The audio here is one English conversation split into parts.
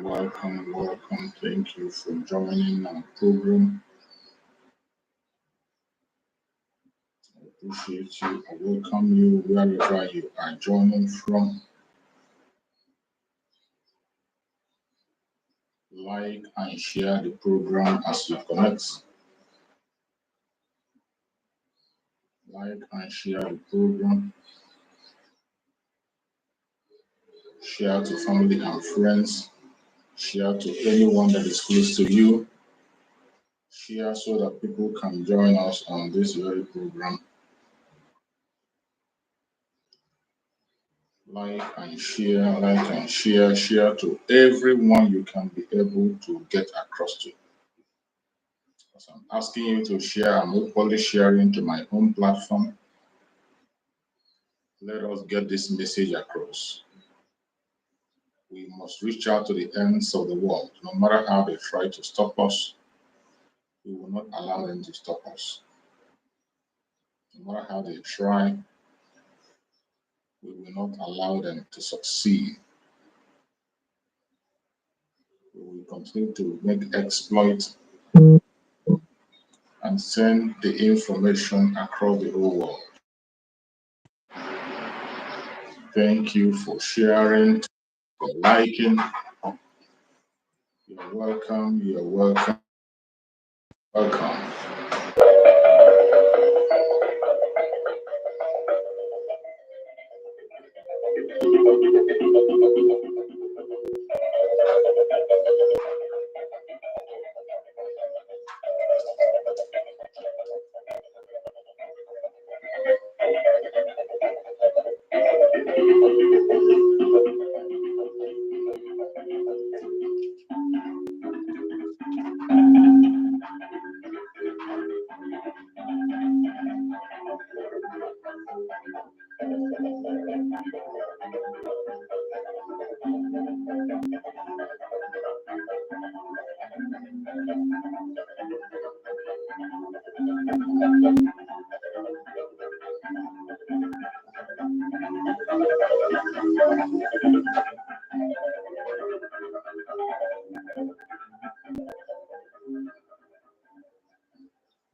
welcome, welcome. Thank you for joining our program. I appreciate you. I welcome you wherever you are joining from. Like and share the program as you connect. Like and share the program. Share to family and friends. Share to anyone that is close to you. Share so that people can join us on this very program. Like and share, share to everyone you can be able to get across to. As I'm asking you to share, I'm equally sharing to my own platform. Let us get this message across. We must reach out to the ends of the world. No matter how they try to stop us, we will not allow them to stop us. No matter how they try, we will not allow them to succeed. We will continue to make exploits and send the information across the whole world. Thank you for sharing, for liking. You're welcome, you're welcome, welcome.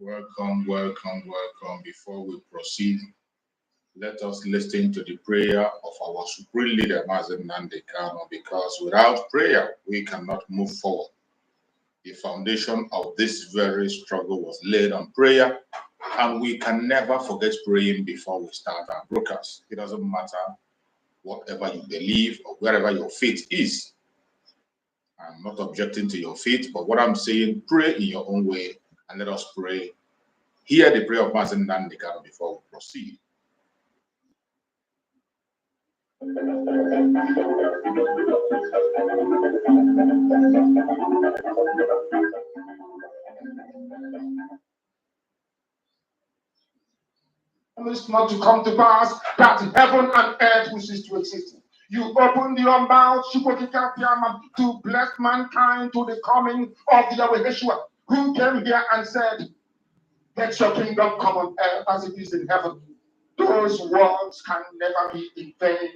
Welcome, welcome, welcome. Before we proceed, let us listen to the prayer of our supreme leader, Mazen Nandekano, because without prayer, we cannot move forward. The foundation of this very struggle was laid on prayer, and we can never forget praying before we start our broadcast. It doesn't matter whatever you believe or wherever your faith is. I'm not objecting to your faith, but what I'm saying, pray in your own way and let us pray. Hear the prayer of Mazen Nandekano before we proceed. It's not to come to pass that heaven and earth will cease to exist. You opened your mouth to bless mankind to the coming of the Yahweh Yeshua, who came here and said, let your kingdom come on earth as it is in heaven. Those words can never be in vain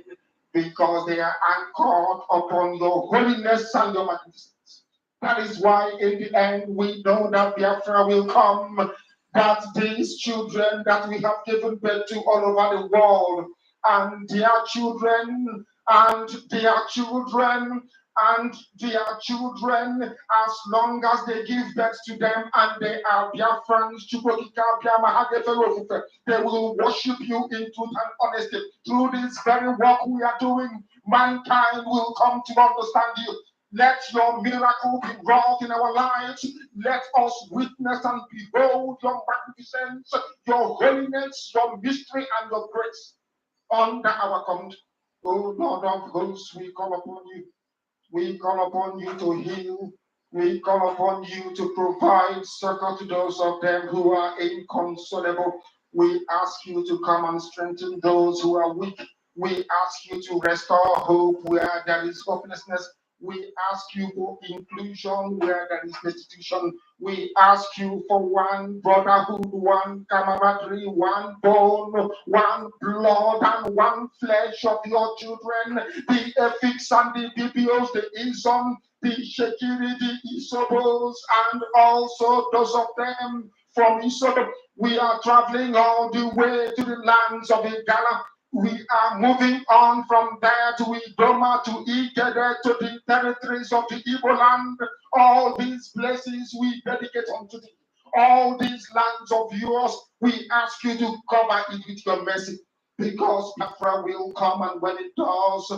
because they are anchored upon your holiness and your magnificence. That is why in the end we know that Biafra will come, that these children that we have given birth to all over the world, and their children, and their children, and their children, as long as they give birth to them and they are Biafrans, they will worship you in truth and honesty. Through this very work we are doing, mankind will come to understand you. Let your miracle be wrought in our lives. Let us witness and behold your magnificence, your holiness, your mystery, and your grace under our command. O Lord of hosts, we call upon you. We call upon you to heal. We call upon you to provide succor to those of them who are inconsolable. We ask you to come and strengthen those who are weak. We ask you to restore hope where there is hopelessness. We ask you for inclusion where there is institution. We ask you for one brotherhood, one camaraderie, one bone, one blood, and one flesh of your children. The Efiks and the BBOs, the Izon, the Shekiri, the Isobos, and also those of them from Isobo. We are traveling all the way to the lands of Igala. We are moving on from there to Idoma, to Igede, to the territories of the Igbo land. All these places we dedicate unto thee. All these lands of yours, we ask you to cover it with your mercy. Because Biafra will come, and when it does,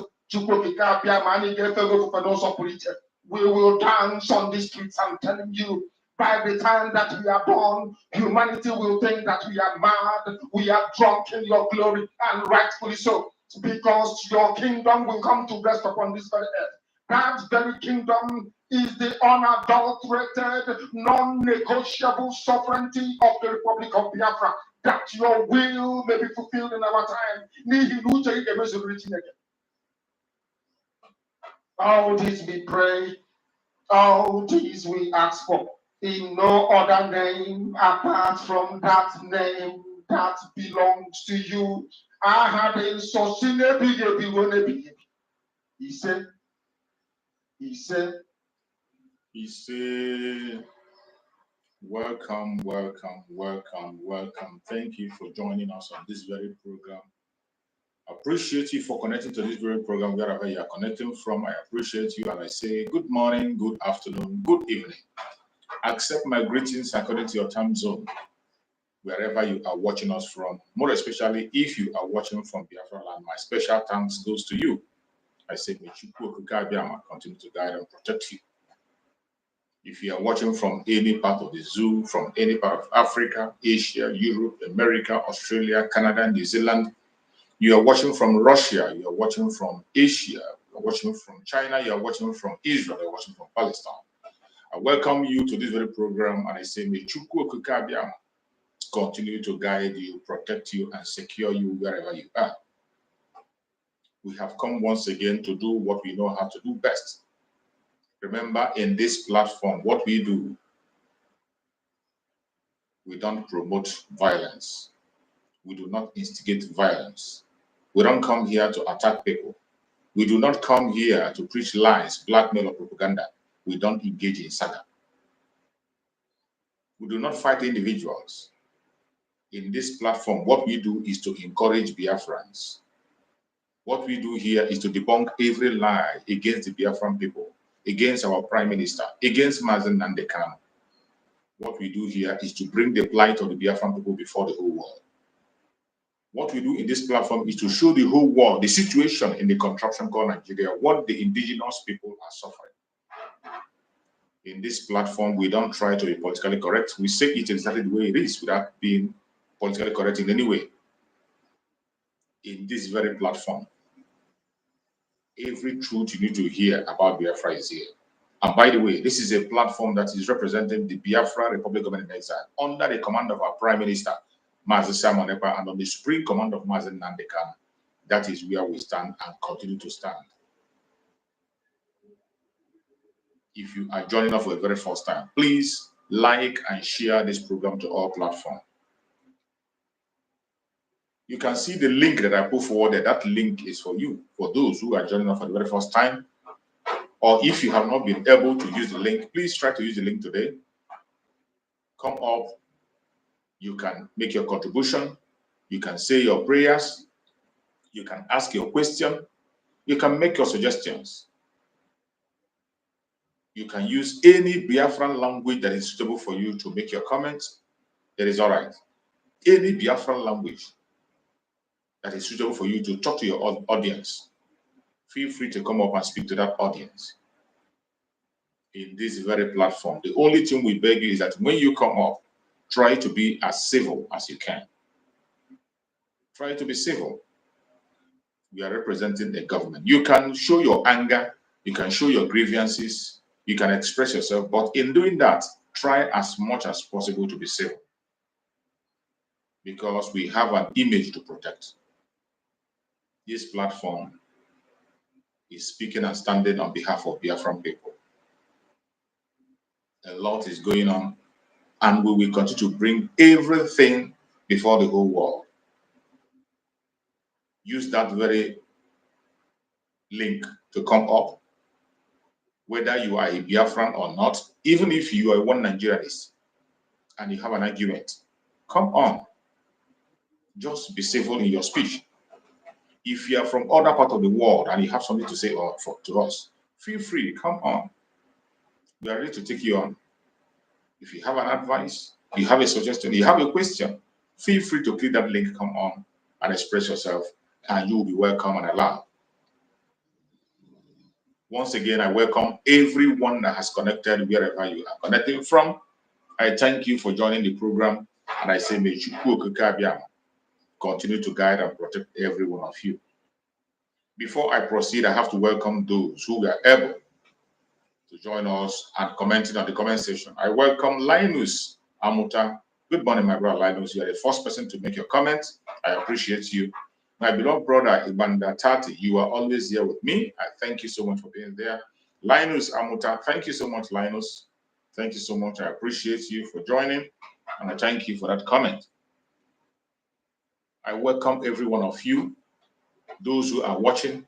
we will dance on the streets. I'm telling you, by the time that we are born, humanity will think that we are mad, we are drunk in your glory, and rightfully so, because your kingdom will come to rest upon this very earth. That very kingdom is the unadulterated, non-negotiable sovereignty of the Republic of Biafra, that your will may be fulfilled in our time. All this we pray, all this we ask for, in no other name apart from that name that belongs to you. I had a he said, welcome, welcome, welcome, welcome. Thank you for joining us on this very program. Appreciate you for connecting to this very program wherever you are connecting from. I appreciate you, and I say good morning, good afternoon, good evening. Accept my greetings according to your time zone, wherever you are watching us from. More especially if you are watching from Biafra land, my special thanks goes to you. I say, may Chukwu continue to guide and protect you. If you are watching from any part of the zoo, from any part of Africa, Asia, Europe, America, Australia, Canada, New Zealand, you are watching from Russia, you are watching from Asia, you are watching from China, you are watching from Israel, you are watching from Palestine. I welcome you to this very program, and I say, may Chukwu Okike continue to guide you, protect you, and secure you wherever you are. We have come once again to do what we know how to do best. Remember, in this platform, what we do, we don't promote violence. We do not instigate violence. We don't come here to attack people. We do not come here to preach lies, blackmail, or propaganda. We don't engage in saga. We do not fight individuals. In this platform, what we do is to encourage Biafrans. What we do here is to debunk every lie against the Biafran people, against our Prime Minister, against Mazen Nandekano. What we do here is to bring the plight of the Biafran people before the whole world. What we do in this platform is to show the whole world the situation in the contraption called Nigeria, what the indigenous people are suffering. In this platform, we don't try to be politically correct. We say it exactly the way it is without being politically correct in any way. In this very platform, every truth you need to hear about Biafra is here. And by the way, this is a platform that is representing the Biafra Republic of Exile under the command of our Prime Minister, Mazen Simon Ekpa, and on the supreme command of Mazen Nandekano. That is where we stand and continue to stand. If you are joining us for the very first time, please like and share this program to all platforms. You can see the link that I put forward there. That link is for you, for those who are joining us for the very first time. Or if you have not been able to use the link, please try to use the link today. Come up. You can make your contribution. You can say your prayers. You can ask your question. You can make your suggestions. You can use any Biafran language that is suitable for you to make your comments. That is all right. Any Biafran language that is suitable for you to talk to your audience. Feel free to come up and speak to that audience. In this very platform, the only thing we beg you is that when you come up, try to be as civil as you can. Try to be civil. We are representing the government. You can show your anger, you can show your grievances, you can express yourself, but in doing that, try as much as possible to be civil. Because we have an image to protect. This platform is speaking and standing on behalf of Biafran people. A lot is going on, and we will continue to bring everything before the whole world. Use that very link to come up, whether you are a Biafran or not, even if you are one Nigerianist and you have an argument, come on. Just be civil in your speech. If you are from other part of the world and you have something to say to us, feel free, come on. We are ready to take you on. If you have an advice, you have a suggestion, you have a question, feel free to click that link, come on and express yourself, and you will be welcome and allowed. Once again, I welcome everyone that has connected wherever you are connecting from. I thank you for joining the program, and I say, may Chukwu Okike Abiama continue to guide and protect every one of you. Before I proceed, I have to welcome those who were able to join us and commenting on the comment section. I welcome Linus Amuta. Good morning, my brother Linus. You are the first person to make your comment. I appreciate you. My beloved brother Ibanda Tati, you are always here with me. I thank you so much for being there. Linus Amuta, thank you so much, Linus. Thank you so much. I appreciate you for joining, and I thank you for that comment. I welcome every one of you, those who are watching,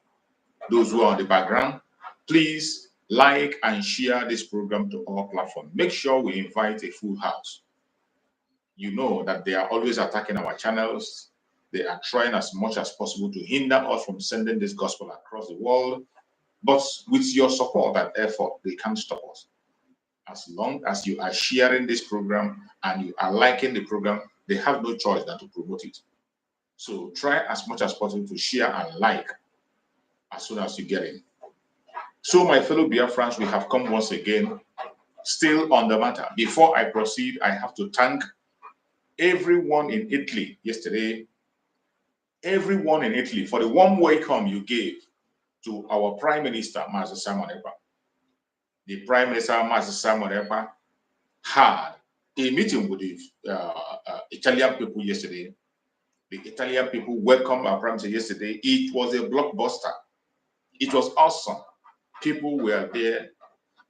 those who are on the background. Please like and share this program to all platforms. Make sure we invite a full house. You know that they are always attacking our channels. They are trying as much as possible to hinder us from sending this gospel across the world. But with your support and effort, they can't stop us. As long as you are sharing this program and you are liking the program, they have no choice than to promote it. So try as much as possible to share and like as soon as you get in. So my fellow Biafrans, we have come once again, still on the matter. Before I proceed, I have to thank everyone in Italy yesterday, everyone in Italy for the warm welcome you gave to our Prime Minister, Master Simon Ekpa. The Prime Minister, Master Simon Ekpa, had a meeting with the Italian people yesterday. The Italian people welcomed our Prime Minister yesterday. It was a blockbuster. It was awesome. People were there,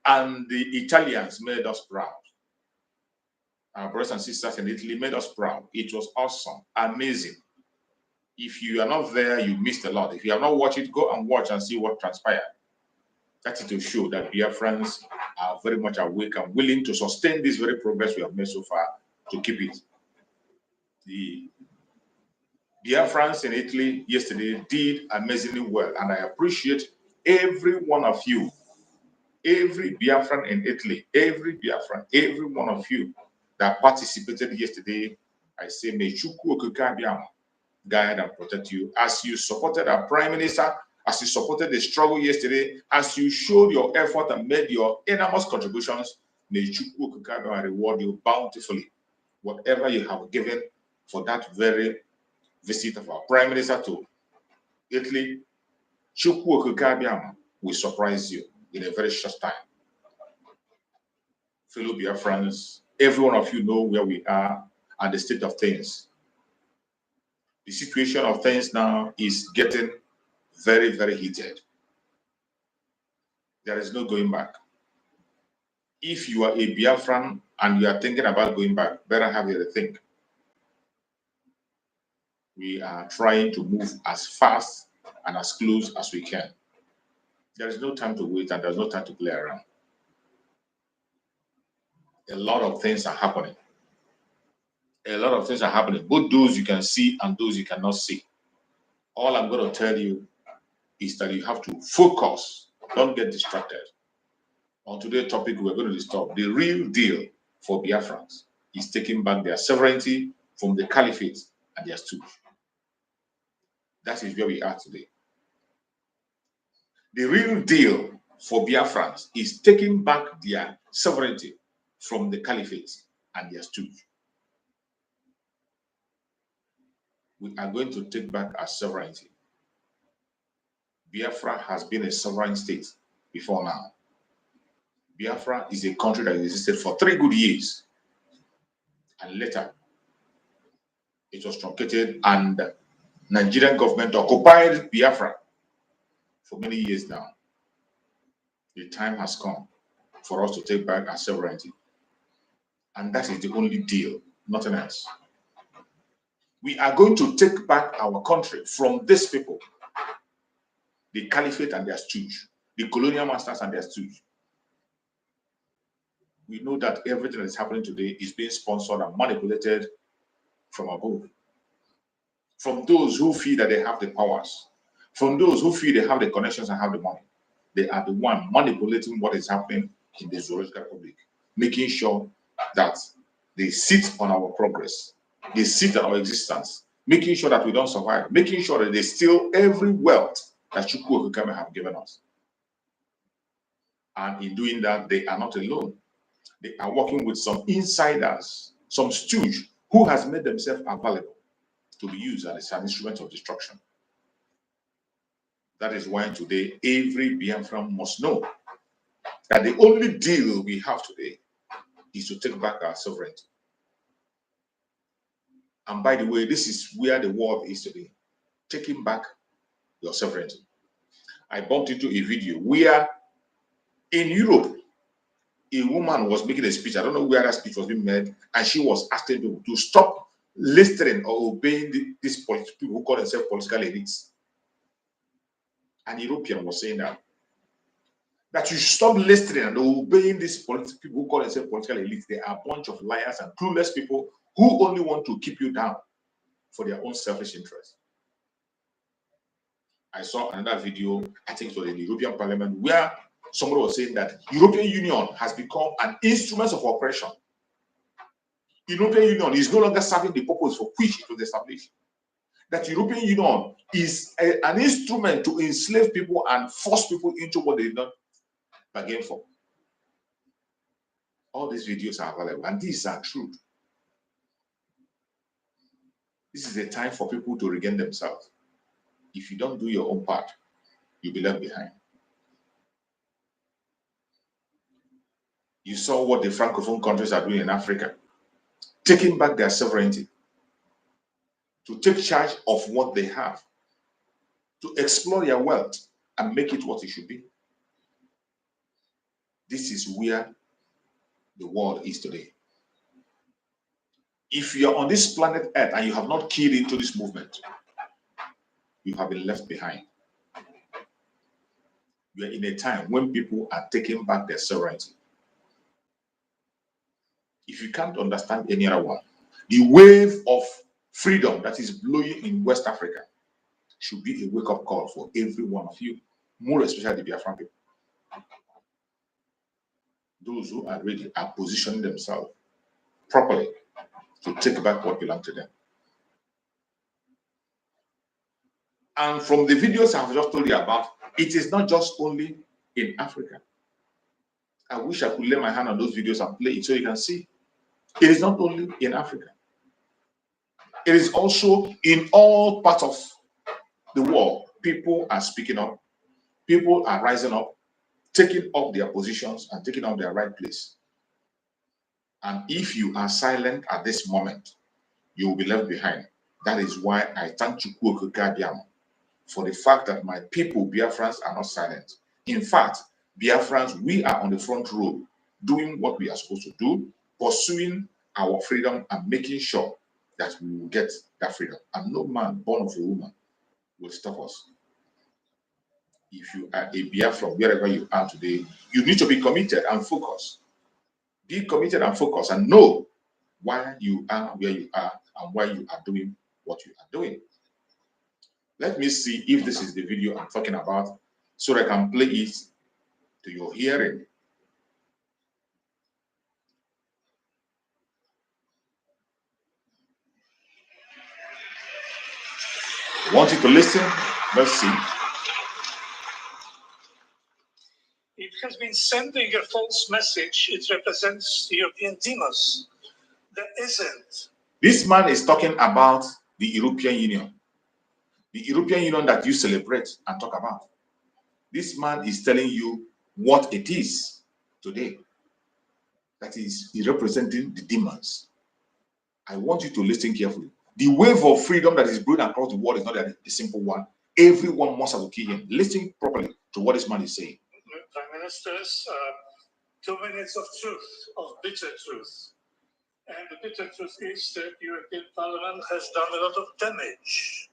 and the Italians made us proud. Our brothers and sisters in Italy made us proud. It was awesome, amazing. If you are not there, you missed a lot. If you have not watched it, go and watch and see what transpired. That is to show that Biafrans are very much awake and willing to sustain this very progress we have made so far, to keep it. The Biafrans in Italy yesterday did amazingly well, and I appreciate every one of you, every Biafran in Italy, every Biafran, every one of you that participated yesterday. I say, may Chukwu Okike Abiama guide and protect you as you supported our Prime Minister, as you supported the struggle yesterday, as you showed your effort and made your enormous contributions. May Chukwu Okike Abiama reward you bountifully, whatever you have given for that very visit of our Prime Minister to Italy. Chukwu Okike Abiama will surprise you in a very short time. Fellow Biafrans, every one of you know where we are and the state of things. The situation of things now is getting very, very heated. There is no going back. If you are a Biafran and you are thinking about going back, better have a rethink. We are trying to move as fast and as close as we can. There is no time to wait, and there's no time to play around. A lot of things are happening. A lot of things are happening, both those you can see and those you cannot see. All I'm going to tell you is that you have to focus. Don't get distracted. On today's topic, we're going to discuss the real deal for Biafrans is taking back their sovereignty from the Caliphate and their Stooge. That is where we are today. The real deal for Biafrans is taking back their sovereignty from the Caliphate and their Stooge. We are going to take back our sovereignty. Biafra has been a sovereign state before now. Biafra is a country that existed for 3 good years. And later, it was truncated, and Nigerian government occupied Biafra for many years now. The time has come for us to take back our sovereignty. And that is the only deal, nothing else. We are going to take back our country from these people, the Caliphate and their Stooge, the colonial masters and their Stooge. We know that everything that is happening today is being sponsored and manipulated from above. From those who feel that they have the powers, from those who feel they have the connections and have the money. They are the one manipulating what is happening in the zoological public, making sure that they sit on our progress, they sit on our existence, making sure that we don't survive, making sure that they steal every wealth that Chukwu Okikame have given us. And in doing that, they are not alone. They are working with some insiders, some stooge who has made themselves available to be used as an instrument of destruction. That is why today every Biafran must know that the only deal we have today is to take back our sovereignty. And by the way, this is where the world is today, taking back your sovereignty. I bumped into a video where in Europe, a woman was making a speech. I don't know where that speech was being made, and she was asking people to stop listening or obeying these people who call themselves political elites. An European was saying that you should stop listening and obeying these people who call themselves political elites. They are a bunch of liars and clueless people who only want to keep you down for their own selfish interests. I saw another video, I think it was in the European Parliament, where somebody was saying that European Union has become an instrument of oppression. European Union is no longer serving the purpose for which it was established. That European Union is an instrument to enslave people and force people into what they did not bargain for. All these videos are available, and these are true. This is a time for people to regain themselves. If you don't do your own part, you'll be left behind. You saw what the Francophone countries are doing in Africa, taking back their sovereignty, to take charge of what they have, to explore their wealth and make it what it should be. This is where the world is today. If you're on this planet Earth and you have not keyed into this movement, you have been left behind. We are in a time when people are taking back their sovereignty. If you can't understand any other one, the wave of freedom that is blowing in West Africa should be a wake-up call for every one of you, more especially the Biafran people. Those who are ready are positioning themselves properly to take back what belongs to them. And from the videos I've just told you about, it is not just only in Africa. I wish I could lay my hand on those videos and play it so you can see. It is not only in Africa. It is also in all parts of the world. People are speaking up. People are rising up, taking up their positions and taking up their right place. And if you are silent at this moment, you will be left behind. That is why I thank Chukwu Okikame for the fact that my people, Biafrans, are not silent. In fact, Biafrans, we are on the front row doing what we are supposed to do, pursuing our freedom and making sure that we will get that freedom. And no man born of a woman will stop us. If you are a Biafran, wherever you are today, you need to be committed and focused. Be committed and focused and know why you are where you are and why you are doing what you are doing. Let me see if this is the video I'm talking about so that I can play it to your hearing. Want you to listen? Let's see. It has been sending a false message. It represents the European demons. There isn't. This man is talking about the European Union. The European Union that you celebrate and talk about. This man is telling you what it is today. That is, he's representing the demons. I want you to listen carefully. The wave of freedom that is brewing across the world is not a simple one. Everyone must have to kill him. Listen properly to what this man is saying. Prime Ministers, 2 minutes of truth, of bitter truth. And the bitter truth is that the European Parliament has done a lot of damage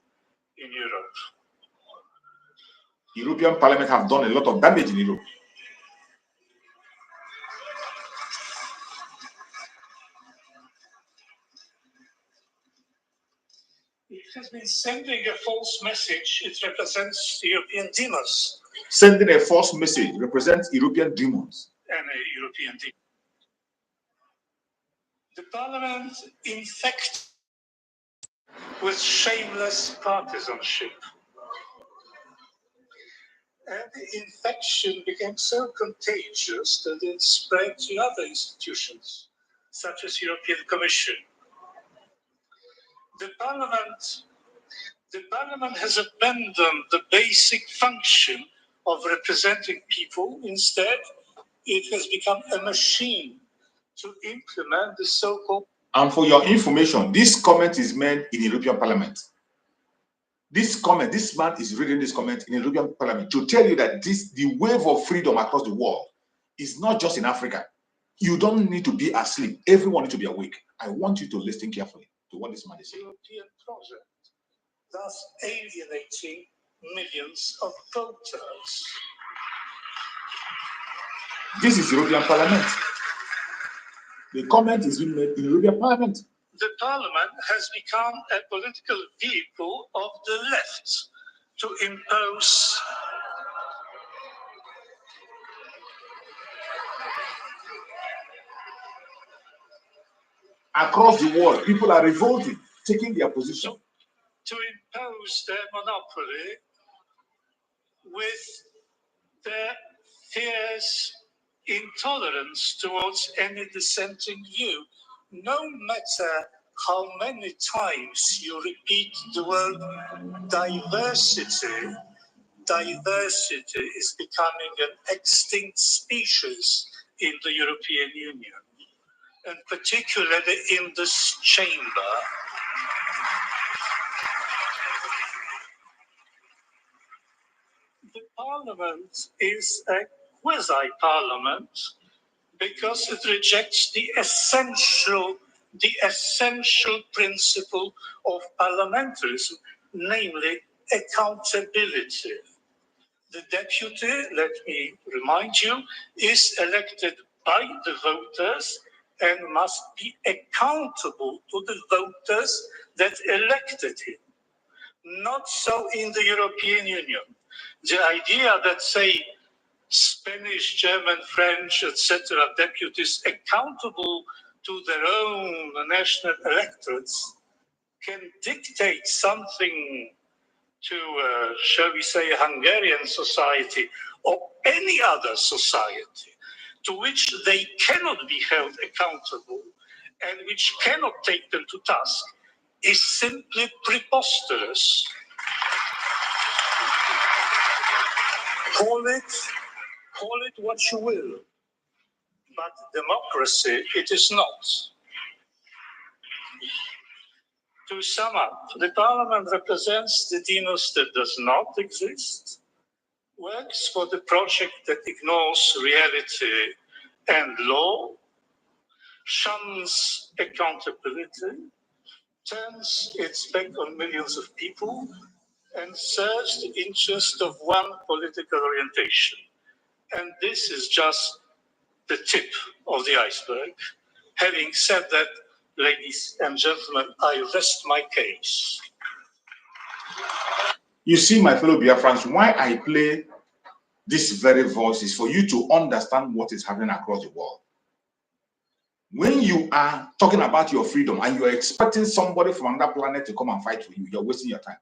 in Europe. European Parliament have done a lot of damage in Europe. It has been sending a false message. It represents European demons. Sending a false message represents European demons. And a European demon. The Parliament infected with shameless partisanship. And the infection became so contagious that it spread to other institutions, such as European Commission. The Parliament has abandoned the basic function of representing people. Instead, it has become a machine to implement the so-called... And for your information, this comment is made in the European Parliament. This man is reading this comment in the European Parliament to tell you that the wave of freedom across the world is not just in Africa. You don't need to be asleep. Everyone needs to be awake. I want you to listen carefully to what this man is saying. European project, thus alienating millions of voters. This is European Parliament. The comment is being made in the European Parliament. The Parliament has become a political vehicle of the left to impose across the world. People are revolting, taking their position. To impose their monopoly with their fierce intolerance towards any dissenting view. No matter how many times you repeat the word diversity, diversity is becoming an extinct species in the European Union, and particularly in this chamber. The Parliament is a quasi-parliament because it rejects the essential principle of parliamentarism, namely accountability. The deputy, let me remind you, is elected by the voters and must be accountable to the voters that elected him. Not so in the European Union. The idea that, say, Spanish, German, French, etc., deputies accountable to their own national electorates can dictate something to, shall we say, Hungarian society or any other society to which they cannot be held accountable and which cannot take them to task is simply preposterous. Call it what you will, but democracy it is not. To sum up, the Parliament represents the demos that does not exist, works for the project that ignores reality and law, shuns accountability, turns its back on millions of people, and serves the interest of one political orientation. And this is just the tip of the iceberg. Having said that, ladies and gentlemen, I rest my case. You see, my fellow Biafrans, why I play this very voice is for you to understand what is happening across the world. When you are talking about your freedom and you are expecting somebody from another planet to come and fight for you, you're wasting your time.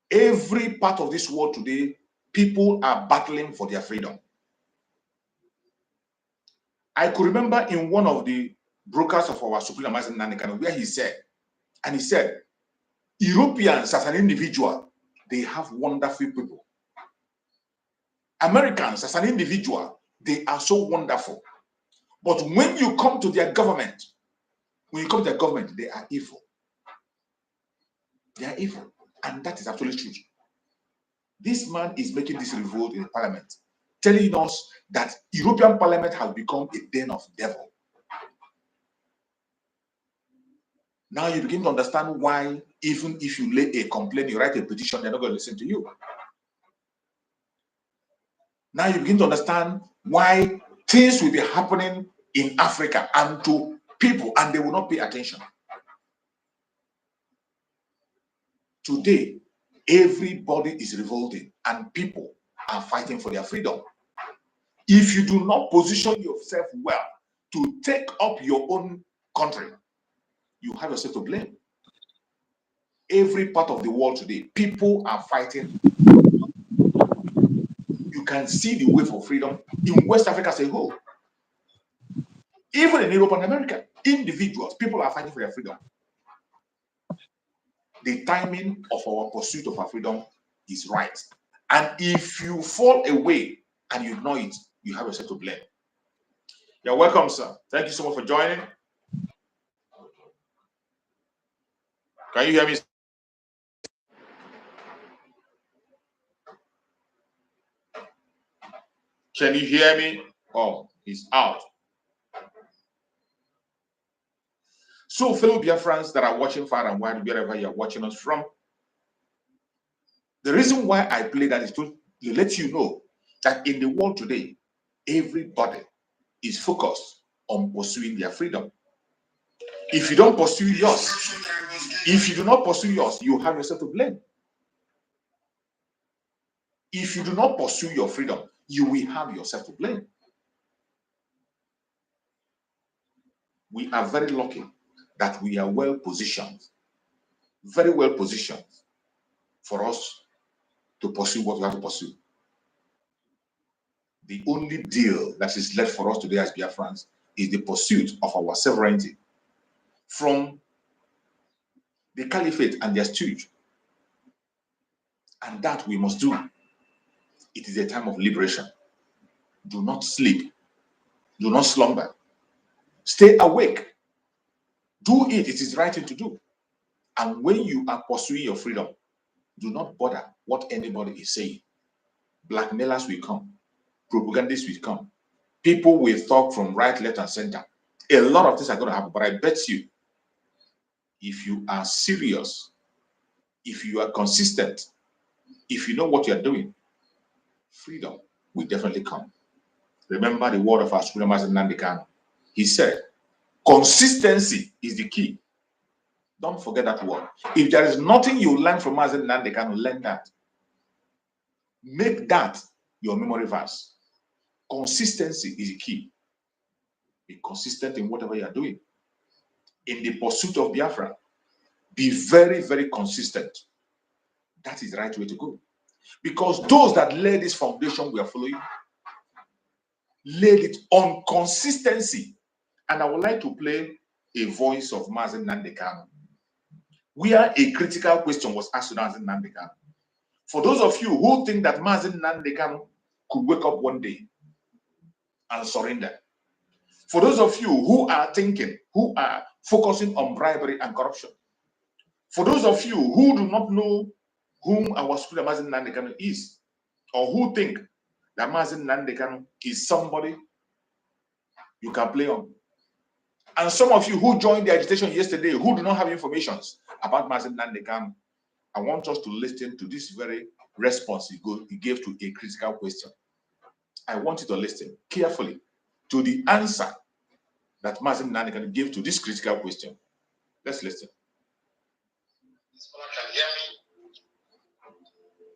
Every part of this world today, people are battling for their freedom. I could remember in one of the brokers of our Supreme Master Nandekano where he said, Europeans as an individual, they have wonderful people. Americans as an individual, they are so wonderful. But when you come to their government, they are evil. They are evil. And that is absolutely true. This man is making this revolt in the parliament, telling us that European Parliament has become a den of devil. Now you begin to understand why, even if you lay a complaint, you write a petition, they're not going to listen to you. Now you begin to understand why things will be happening in Africa and to people, and they will not pay attention. Today, everybody is revolting, and people are fighting for their freedom. If you do not position yourself well to take up your own country, you have yourself to blame. Every part of the world today, people are fighting. You can see the way for freedom in West Africa as a whole. Even in Europe and America, individuals, people are fighting for their freedom. The timing of our pursuit of our freedom is right. And if you fall away and you ignore it, you have yourself to blame. You're welcome, sir. Thank you so much for joining. Can you hear me? Can you hear me? Oh, he's out. So, fellow Biafrans that are watching far and wide, wherever you're watching us from, the reason why I play that is to let you know that in the world today, everybody is focused on pursuing their freedom. If you don't pursue yours, if you do not pursue yours, you have yourself to blame. If you do not pursue your freedom, you will have yourself to blame. We are very lucky that we are well positioned, very well positioned for us to pursue what we have to pursue. The only deal that is left for us today as Biafrans is the pursuit of our sovereignty from the Caliphate and their Stooge. And that we must do. It is a time of liberation. Do not sleep. Do not slumber. Stay awake. Do it. It is the right thing to do. And when you are pursuing your freedom, do not bother what anybody is saying. Blackmailers will come. Propagandists will come. People will talk from right, left, and center. A lot of things are going to happen, but I bet you, if you are serious, if you are consistent, if you know what you're doing, freedom will definitely come. Remember the word of our Supreme Master Nnamdi Kanu. He said, consistency is the key. Don't forget that word. If there is nothing you learn from Master Nnamdi Kanu, learn that. Make that your memory verse. Consistency is the key. Be consistent in whatever you are doing. In the pursuit of Biafra, be very, very consistent. That is the right way to go. Because those that laid this foundation we are following, laid it on consistency. And I would like to play a voice of Mazi Nnamdi Kanu, where a critical question was asked to Mazi Nnamdi Kanu. For those of you who think that Mazi Nnamdi Kanu could wake up one day and surrender, for those of you who are thinking, who are focusing on bribery and corruption, for those of you who do not know whom our Supreme Mazi Nnamdi Kanu is, or who think that Mazi Nnamdi Kanu is somebody you can play on, and some of you who joined the agitation yesterday who do not have information about Mazi Nnamdi Kanu, I want us to listen to this very response he gave to a critical question. I want you to listen carefully to the answer that Mazi Nnamdi Kanu gave to this critical question. Let's listen. Can you hear me?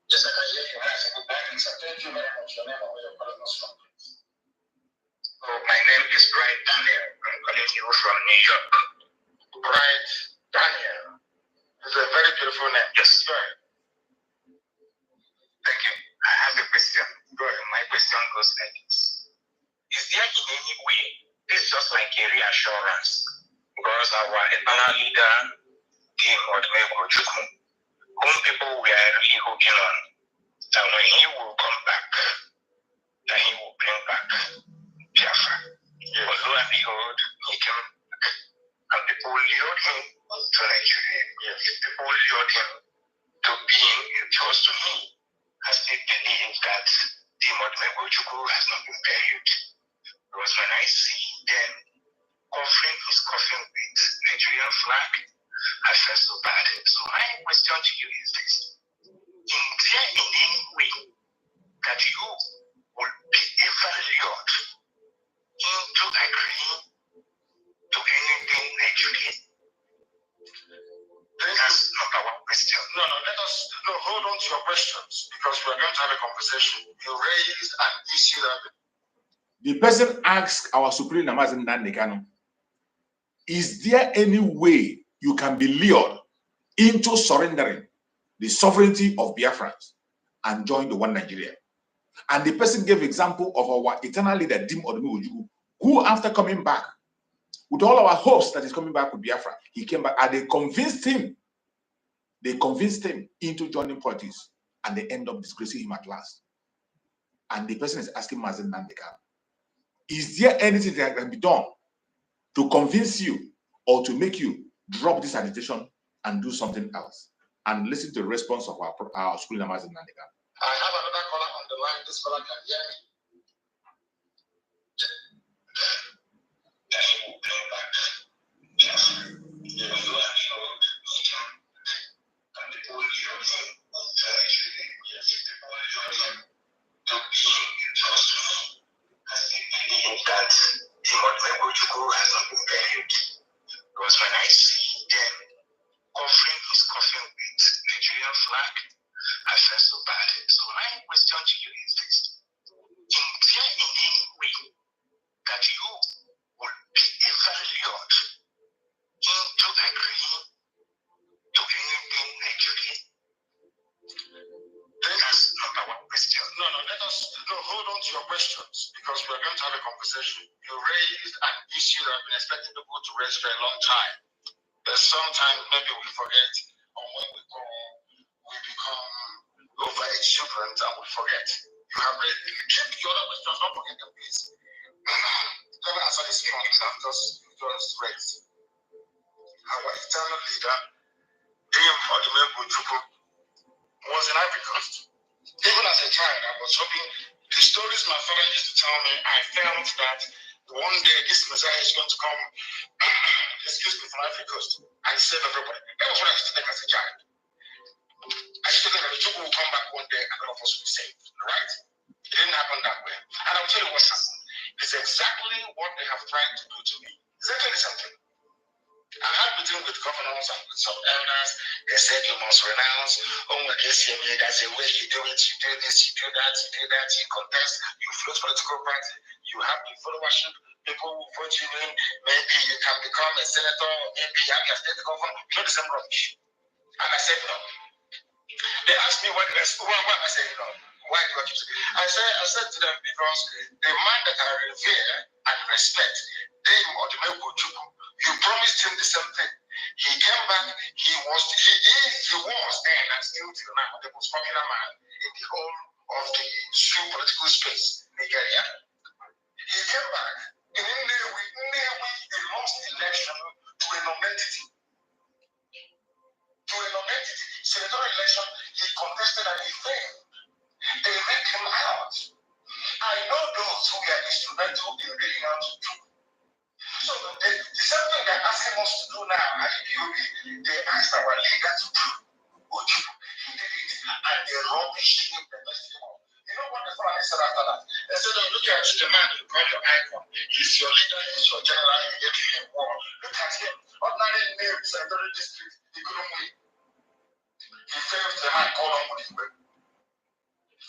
Yes, I can hear you. Thank you very much. Your name and where you're calling us from, please. Oh, my name is Bright Daniel. I'm calling you from New York. Bright Daniel. It's a very beautiful name. Yes, it's very. Thank you. I have a question. Go ahead. My question goes like this. Is there in any way, this is just like a reassurance, because our eternal leader, King Odumegwu Ojukwu, whom people were really hoping on, that when he will come back, that he will bring back Biafra. Yes. But lo and behold, he came back. And people lured him to Nigeria. Yes. People lured him to I still believe that the Modmegojuku has not been buried. Because when I see them offering his coffin with Nigerian flag, I felt so bad. So my question to you is this. In there in any way that you will be ever lured into agreeing to anything Nigerian? That's number one question. No, hold on to your questions because we're going to have a conversation. You raised an issue that the person asked our Supreme Namazin Nandekano, is there any way you can be lured into surrendering the sovereignty of Biafrans and join the one Nigeria? And the person gave example of our eternal leader, Dim Odumojuku, who after coming back, with all our hopes that he's coming back with Biafra, he came back and they convinced him into joining politics and they end up disgracing him at last. And the person is asking Mazen Nandekano, is there anything that can be done to convince you or to make you drop this agitation and do something else? And listen to the response of our school Mazen Nandekano. I have another caller on the line. This caller can hear me. Has not been buried. Because when I see them offering his coffin with Nigerian flag, I felt so bad. So my question to you is this. In there in any way that you will be ever lured into agreeing to anything Nigerian? That's number one question. No, hold on to your questions because we're going to have a conversation. You raised an issue that I've been expecting people to raise for a long time. There's sometimes maybe we forget, or when we become over exuberant and we forget. You have raised, keep your other questions, don't forget them, please. Let me answer this one just raised. Our eternal leader, Dim Odumojuku, was in Ivory Coast. Even as a child, I was hoping, the stories my father used to tell me, I felt that one day this Messiah is going to come, excuse me, from Ivory Coast and save everybody. That was what I used to think as a child. I used to think that the Chukwu will come back one day and all of us will be saved, right? It didn't happen that way. And I'll tell you what happened. It's exactly what they have tried to do to me. Exactly the same thing. I had meeting with governors and with some elders. They said you must renounce. Oh my God, that's a way you do it. You do this, you do that, you contest, you float political party, you have the followership, people will vote you in. Maybe you can become a senator, maybe you have your state governor. You know the same rubbish. And I said no. They asked me why I said no. Why do I keep saying? I said to them because the man that I revere and respect, Dim Odumojuku, you promised him the same thing. He came back, he was then and still till now the most popular man in the whole of the political space, Nigeria. He came back in Nnewi, he lost the election to a non-entity. Senatorial election, he contested and he failed. They make him out. I know those who are instrumental in reading out to do. So the same thing they're asking us to do now at IPOB, they asked our leader to do. He did it, and they rubbished him the next thing. You know what the family said after that? They said, oh, look at the man you call your icon. He's your leader, he's your general, he gave you a war. Look at him. Ordinary name, senatorial district, he couldn't win. He failed the man called on with his way.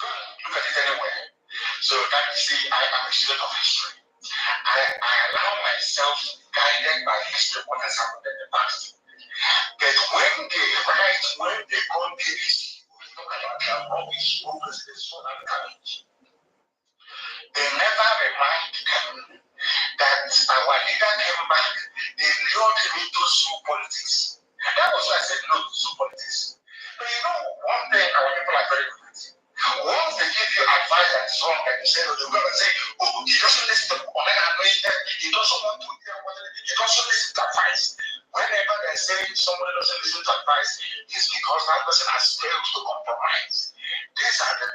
Go and look at it anywhere. So that you see, I am a student of history. I allow myself guided by history, what has happened in the past. But when they call BBC, we talk about their rubbish, focus, and courage. They never remind them that our leader came back, they lured him into zoo politics. That was why I said no to zoo politics. But you know, one thing our people are very good at. Once they give you advice and so on, and you say, no, they will say, oh, he doesn't listen to he doesn't want to hear what he doesn't listen to advice. Whenever they say somebody doesn't listen to advice, it's because that person has failed to compromise. These are the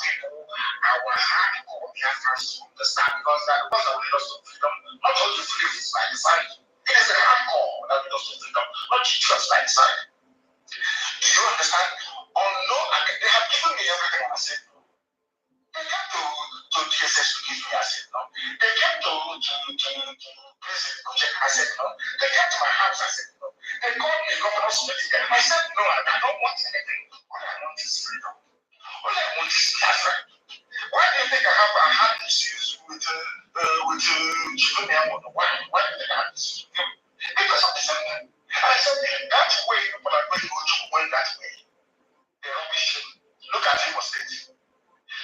people, our hardcore Biafrans to understand, because that was a loss of freedom, not only freedom by design. It is a hardcore that we lost of freedom, not just by design. Do you understand? On no, and they have given me everything I said. They came to DSS to give me asset, no? They came to prison to check asset, no? They came to my house, I said, no? They called me governor's meeting. I said, no, I don't want anything. All I want is freedom. All I want is Biafra. Why do you think I had issues with Junior? Why do you think I had issues with him? Because of the same thing. I said, that way people are going to go to win that way. They rubbish him. Look at him State.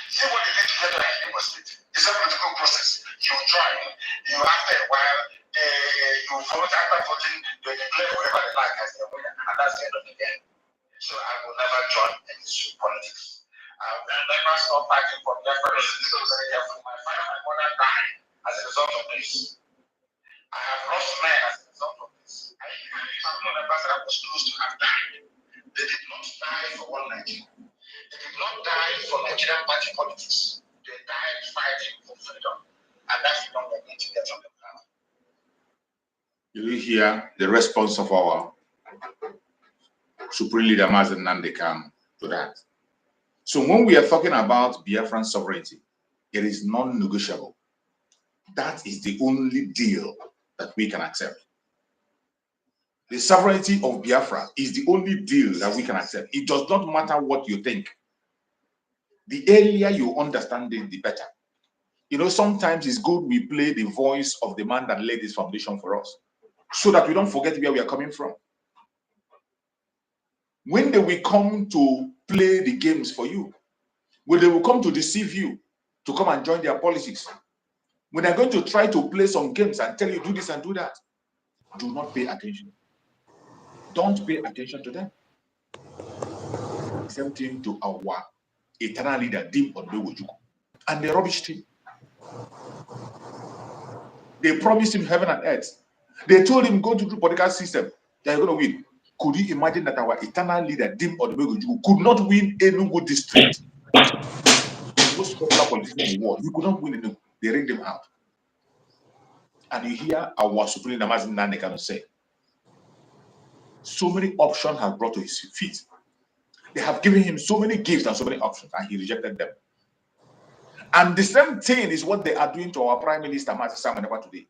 See what they did together in Imo State. It's a political process. You try, after a while, you vote, after voting, they declare whoever they like as their winner, and that's the end of the game. So I will never join any politics. I will never stop fighting for Biafrans because my father and my mother died as a result of this. I have lost men as a result of this. I even family members that I was close to have died. They did not die for one Nigeria. They did not die for Nigerian party politics. They died fighting for freedom. And that's the one we're going to get on the ground. You hear the response of our Supreme Leader Mazen Nandekam to that. So when we are talking about Biafran sovereignty, it is non-negotiable. That is the only deal that we can accept. The sovereignty of Biafra is the only deal that we can accept. It does not matter what you think. The earlier you understand it, the better. You know, sometimes it's good we play the voice of the man that laid this foundation for us, so that we don't forget where we are coming from. When they will come to play the games for you, when they will come to deceive you, to come and join their politics, when they're going to try to play some games and tell you do this and do that, do not pay attention. Don't pay attention to them. Same thing to our eternal leader, Dim Odbewojuku. And they rubbished him. They promised him heaven and earth. They told him, go to the political system, that you're going to win. Could you imagine that our eternal leader, Dim Odbewojuku, could not win Enugu district? The most popular politician in the world. He could not win Enugu. They rigged him out. And you hear our Supreme Leader Mazen Nandekam say, so many options have brought to his feet. They have given him so many gifts and so many options, and he rejected them. And the same thing is what they are doing to our Prime Minister, Mazi Samanaba, today.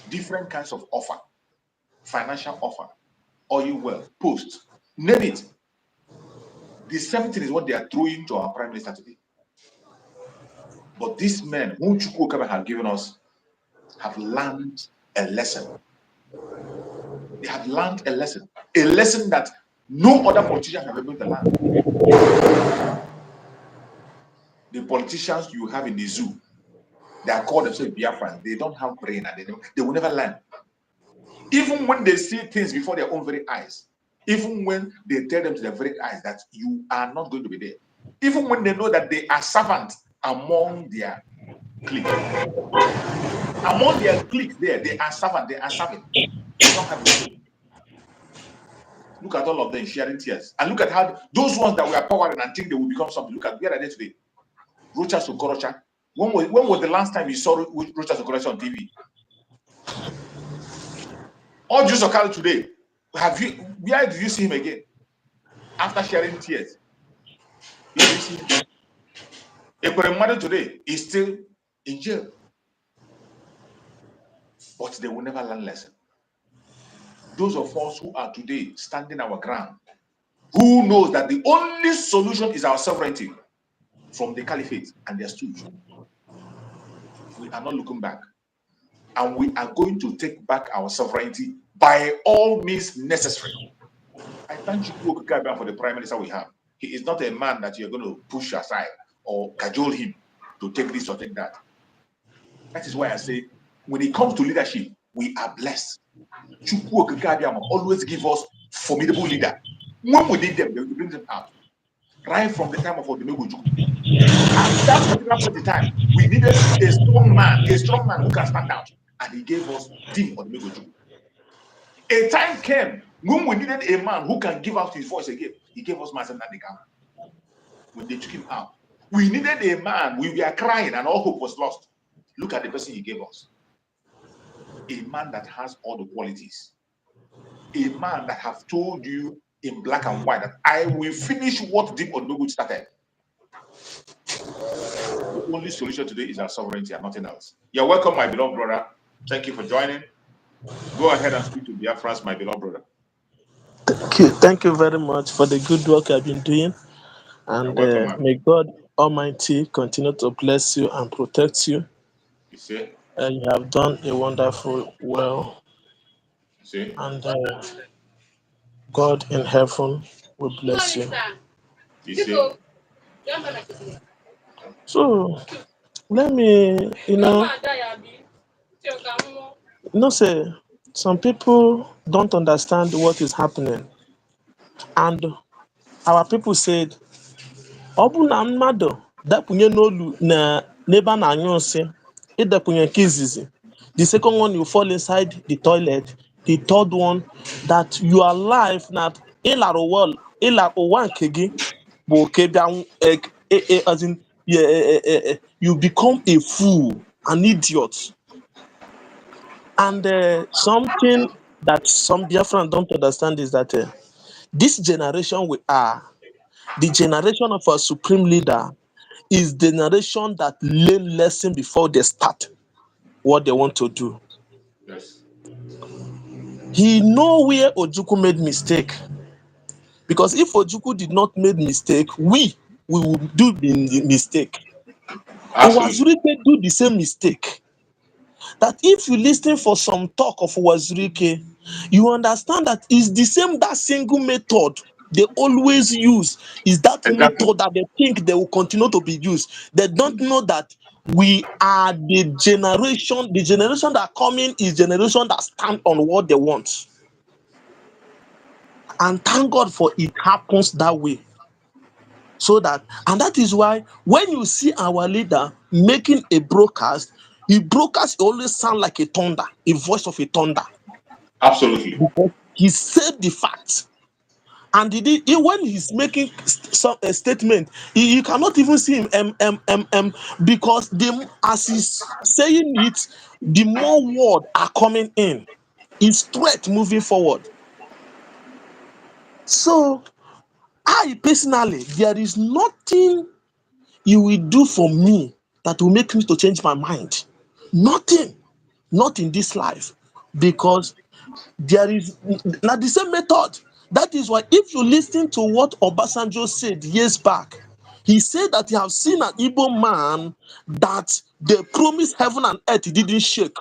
Different kinds of offer, financial offer, oil well, post, name it. The same thing is what they are throwing to our Prime Minister today. But these men, whom Chukwu Okebe have given us, have learned a lesson. They have learned a lesson that no other politician have able to learn. The politicians you have in the zoo, they are called themselves Biafrans. They don't have brain and they will never learn. Even when they see things before their own very eyes, even when they tell them to their very eyes that you are not going to be there, even when they know that they are servants among their clique. Among their clique there, they are servant, they are serving. They don't have it. Look at all of them sharing tears. And look at how those ones that were powering and think they will become something. Look at where are they today? Rocha Sokorocha. When was the last time you saw Rocha Sokorocha on TV? All Jews are today. Where did you see him again? After sharing tears. You see him. Ekweremadu today is still in jail. But they will never learn lesson. Those of us who are today standing our ground, who knows that the only solution is our sovereignty from the Caliphate and their Stooge. We are not looking back. And we are going to take back our sovereignty by all means necessary. I thank you for the Prime Minister we have. He is not a man that you're going to push aside or cajole him to take this or take that. That is why I say, when it comes to leadership, we are blessed. Chukwu always give us formidable leader. When we need them, they will bring them out. Right from the time of Odumegwu. At that particular point in time, we needed a strong man who can stand out. And he gave us Dim Odumegwu. A time came when we needed a man who can give out his voice again. He gave us Mazen Nandekam. When they took him out, We needed a man. We were crying and all hope was lost. Look at the person he gave us. A man that has all the qualities. A man that have told you in black and white that I will finish what Deep Onogu started. The only solution today is our sovereignty and nothing else. You're welcome, my beloved brother. Thank you for joining. Go ahead and speak to Biafrans, my beloved brother. Thank you very much for the good work I've been doing. And welcome, may God Almighty continue to bless you and protect you. You see? You have done a wonderful well. You see? And God in heaven will bless you. You see? So let me, say some people don't understand what is happening. And our people said, ọ bụ na mmadụ dapụnye n'olu n'ebe a na-anyụ nsị, ịdapụnye nke izizi, the second one you fall inside the toilet, the third one that you are alive, na ịlara ụwa nke gị bụ oke bịa, as in, you become a fool, an idiot. And something that some Biafrans don't understand is that this generation we are, the generation of our supreme leader, is the generation that learn lesson before they start what they want to do. Yes. He know where Ojukwu made mistake. Because if Ojukwu did not make mistake, we will do the mistake. Owazurike do the same mistake. That if you listen for some talk of Owazurike, you understand that it's the same, that single method they always use is that method that they think they will continue to be used. They don't know that we are the generation that coming is generation that stand on what they want. And thank God for it happens that way. So that, and that is why when you see our leader making a broadcast, he broadcast always sound like a thunder, a voice of a thunder. Absolutely. Because he said the facts. And when he's making a statement, you cannot even see him because as he's saying it, the more words are coming in. It's threat moving forward. So, I personally, there is nothing you will do for me that will make me to change my mind. Nothing. Not in this life. Because there is not the same method. That is why if you listen to what Obasanjo said years back, he said that he have seen an Igbo man that they promised heaven and earth, he didn't shake.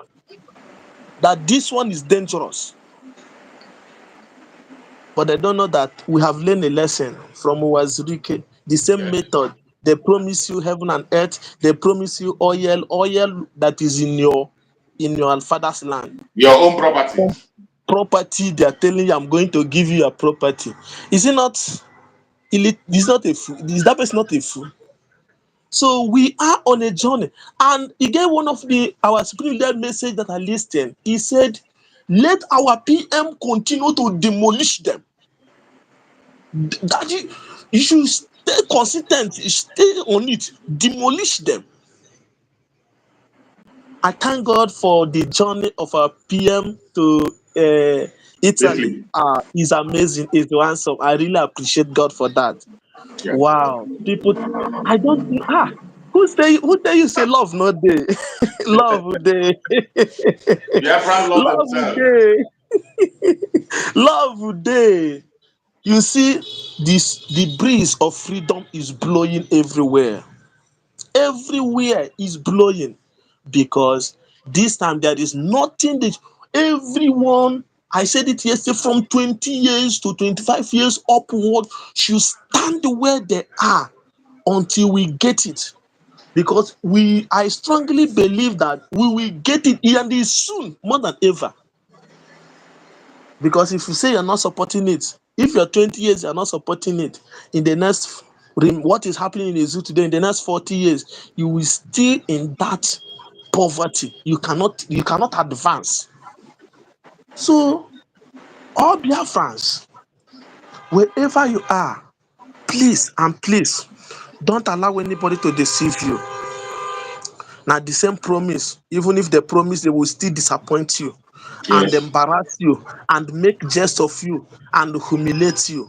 That this one is dangerous. But they don't know that we have learned a lesson from Owazurike. The same method. They promise you heaven and earth. They promise you oil that is in your father's land. Your own property. Property, they are telling you, I'm going to give you a property. Is it not? Is not a fool? Is that person not a fool? So we are on a journey. And again, one of our supreme leader message that I listened, he said, let our PM continue to demolish them. That you should stay consistent, stay on it, demolish them. I thank God for the journey of our PM to Italy. It's amazing. It's handsome. I really appreciate God for that. Yeah. Wow. People, I don't who tell you say love no day? Love day. Biafran love themselves. Day. Love day. You see, the breeze of freedom is blowing everywhere. Everywhere is blowing because this time there is nothing that everyone, I said it yesterday, from 20 years to 25 years upward should stand where they are until we get it. Because I strongly believe that we will get it and it soon, more than ever. Because if you say you're not supporting it, if you're 20 years, you're not supporting it, in the next, what is happening in the zoo today, in the next 40 years, you will still in that poverty. You cannot advance. So, all Biafrans, wherever you are, please and please, Don't allow anybody to deceive you. Now, the same promise, even if they promise, they will still disappoint you and Yes. embarrass you and make jest of you and humiliate you.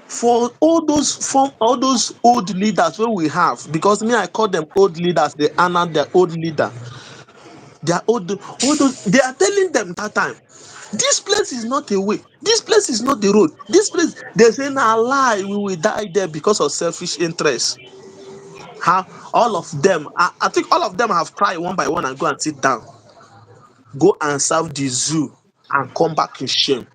For all those old leaders where we have, because me, I call them old leaders, they honor their old leader. They are they are telling them that time, this place is not a way, this place is not the road, this place, they say now lie, we will die there because of selfish interests. How all of them, I think all of them have cried one by one and go and sit down, go and serve the zoo and come back in shame.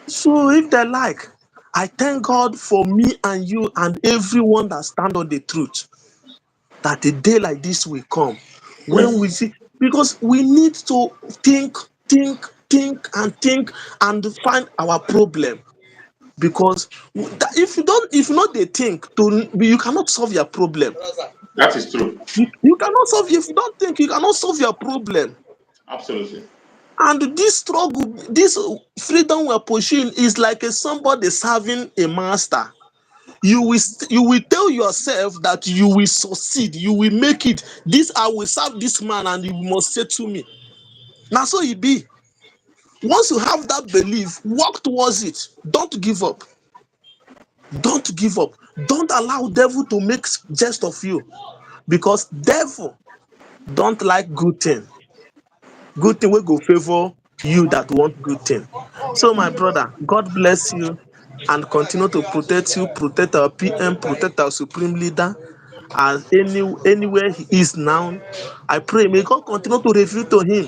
So if they like, I thank God for me and you and everyone that stand on the truth, that a day like this will come when Yes. we see, because we need to think, think and find our problem. Because if not they think to, you cannot solve your problem. That is true. You cannot solve, if you don't think, you cannot solve your problem. Absolutely. And this struggle, this freedom we're pursuing is like somebody serving a master. You will tell yourself that you will succeed, you will make it. This I will serve this man, and you must say to me. Now so it be. Once you have that belief, walk towards it. Don't give up. Don't give up. Don't allow devil to make jest of you, because devil don't like good thing. Good thing will go favor you that want good thing. So my brother, God bless you and continue to protect you, protect our PM, protect our supreme leader. As anywhere he is now, I pray may God continue to reveal to him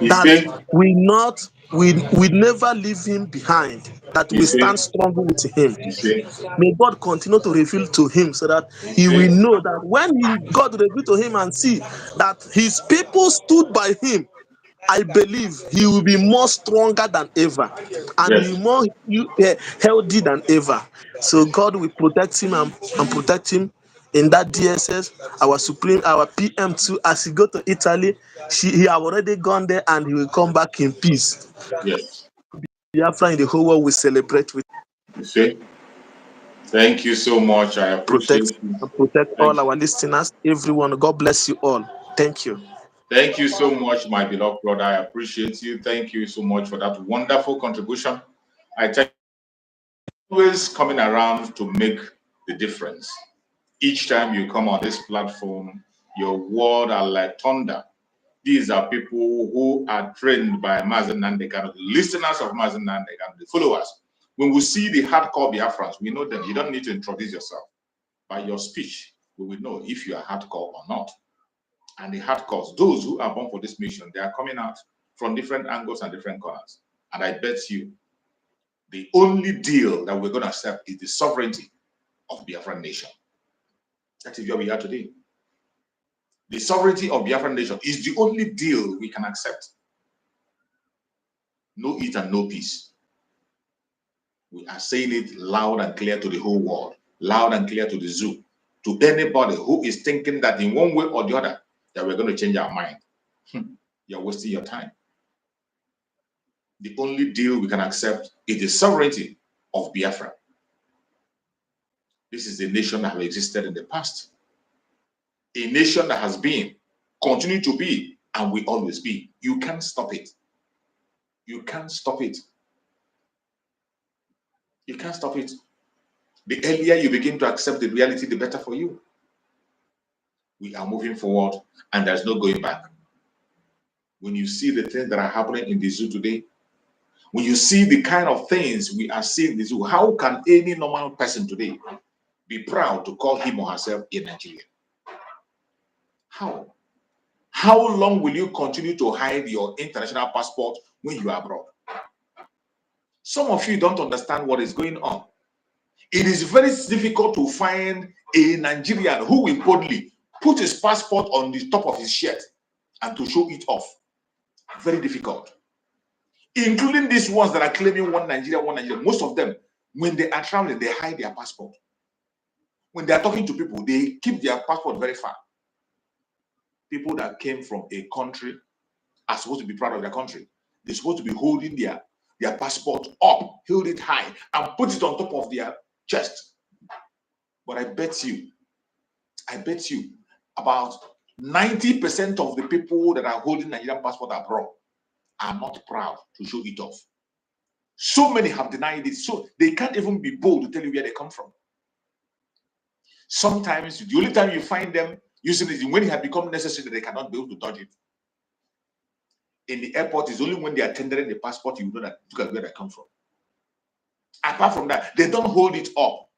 You that see? we never leave him behind, that You we see? stand strong with him. You see? May God continue to reveal to him, so that You he will see? know that when God reveal to him and see that his people stood by him, I believe he will be more stronger than ever, and he Yes. more healthy than ever. So God will protect him and protect him in that DSS, our PM too. As he go to Italy, he have already gone there, and he will come back in peace. Yes. Biafra in the whole world will celebrate with, You see? Thank you so much. I protect appreciate you. and protect all Thank you. our listeners, everyone. God bless you all. Thank you. Thank you so much, my beloved brother. I appreciate you. Thank you so much for that wonderful contribution. I thank you always coming around to make the difference. Each time you come on this platform, your words are like thunder. These are people who are trained by Mazen Nandekano, the listeners of Mazen Nandekano, the followers. When we see the hardcore Biafrans, we know them. You don't need to introduce yourself. By your speech, we will know if you are hardcore or not. And the hardcores, those who are born for this mission, they are coming out from different angles and different corners. And I bet you, the only deal that we're going to accept is the sovereignty of Biafran nation. That is where we are today. The sovereignty of Biafran nation is the only deal we can accept. No eat and no peace. We are saying it loud and clear to the whole world, loud and clear to the zoo, to anybody who is thinking that in one way or the other that we're going to change our mind. You're wasting your time. The only deal we can accept is the sovereignty of Biafra. This is a nation that has existed in the past, a nation that has been, continue to be, and will always be. You can't stop it. You can't stop it. You can't stop it. The earlier you begin to accept the reality, the better for you. We are moving forward, and there's no going back. When you see the things that are happening in the zoo today, when you see the kind of things we are seeing in the zoo, how can any normal person today be proud to call him or herself a Nigerian? How? How long will you continue to hide your international passport when you are abroad? Some of you don't understand what is going on. It is very difficult to find a Nigerian who will boldly put his passport on the top of his shirt and to show it off. Very difficult. Including these ones that are claiming one Nigeria, one Nigeria. Most of them, when they are traveling, they hide their passport. When they are talking to people, they keep their passport very far. People that came from a country are supposed to be proud of their country. They're supposed to be holding their passport up, hold it high, and put it on top of their chest. But I bet you, about 90% of the people that are holding Nigerian passport abroad are not proud to show it off. So many have denied it, so they can't even be bold to tell you where they come from. Sometimes the only time you find them using it is when it has become necessary that they cannot be able to dodge it. In the airport, is only when they are tendering the passport you know that look at where they come from. Apart from that, they don't hold it up.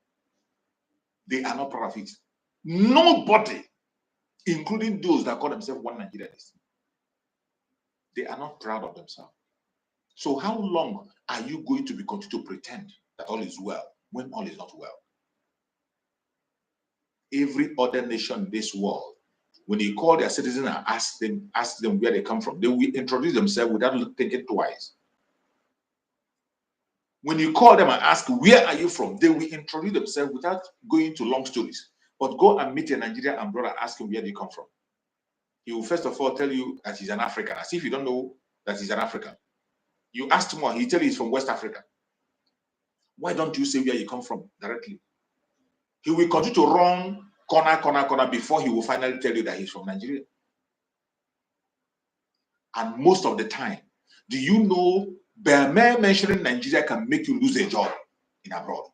They are not proud of it. Nobody, including those that call themselves one Nigerians, they are not proud of themselves. So how long are you going to be continue to pretend that all is well when all is not well? Every other nation in this world, when you call their citizens and ask them where they come from, they will introduce themselves without thinking twice. When you call them and ask, where are you from? They will introduce themselves without going to long stories. But go and meet a Nigerian and brother, ask him where they come from. He will first of all tell you that he's an African, as if you don't know that he's an African. You ask him more, he tell you he's from West Africa. Why don't you say where you come from directly? He will continue to run corner before he will finally tell you that he's from Nigeria. And most of the time, do you know, bare mentioning Nigeria can make you lose a job in abroad?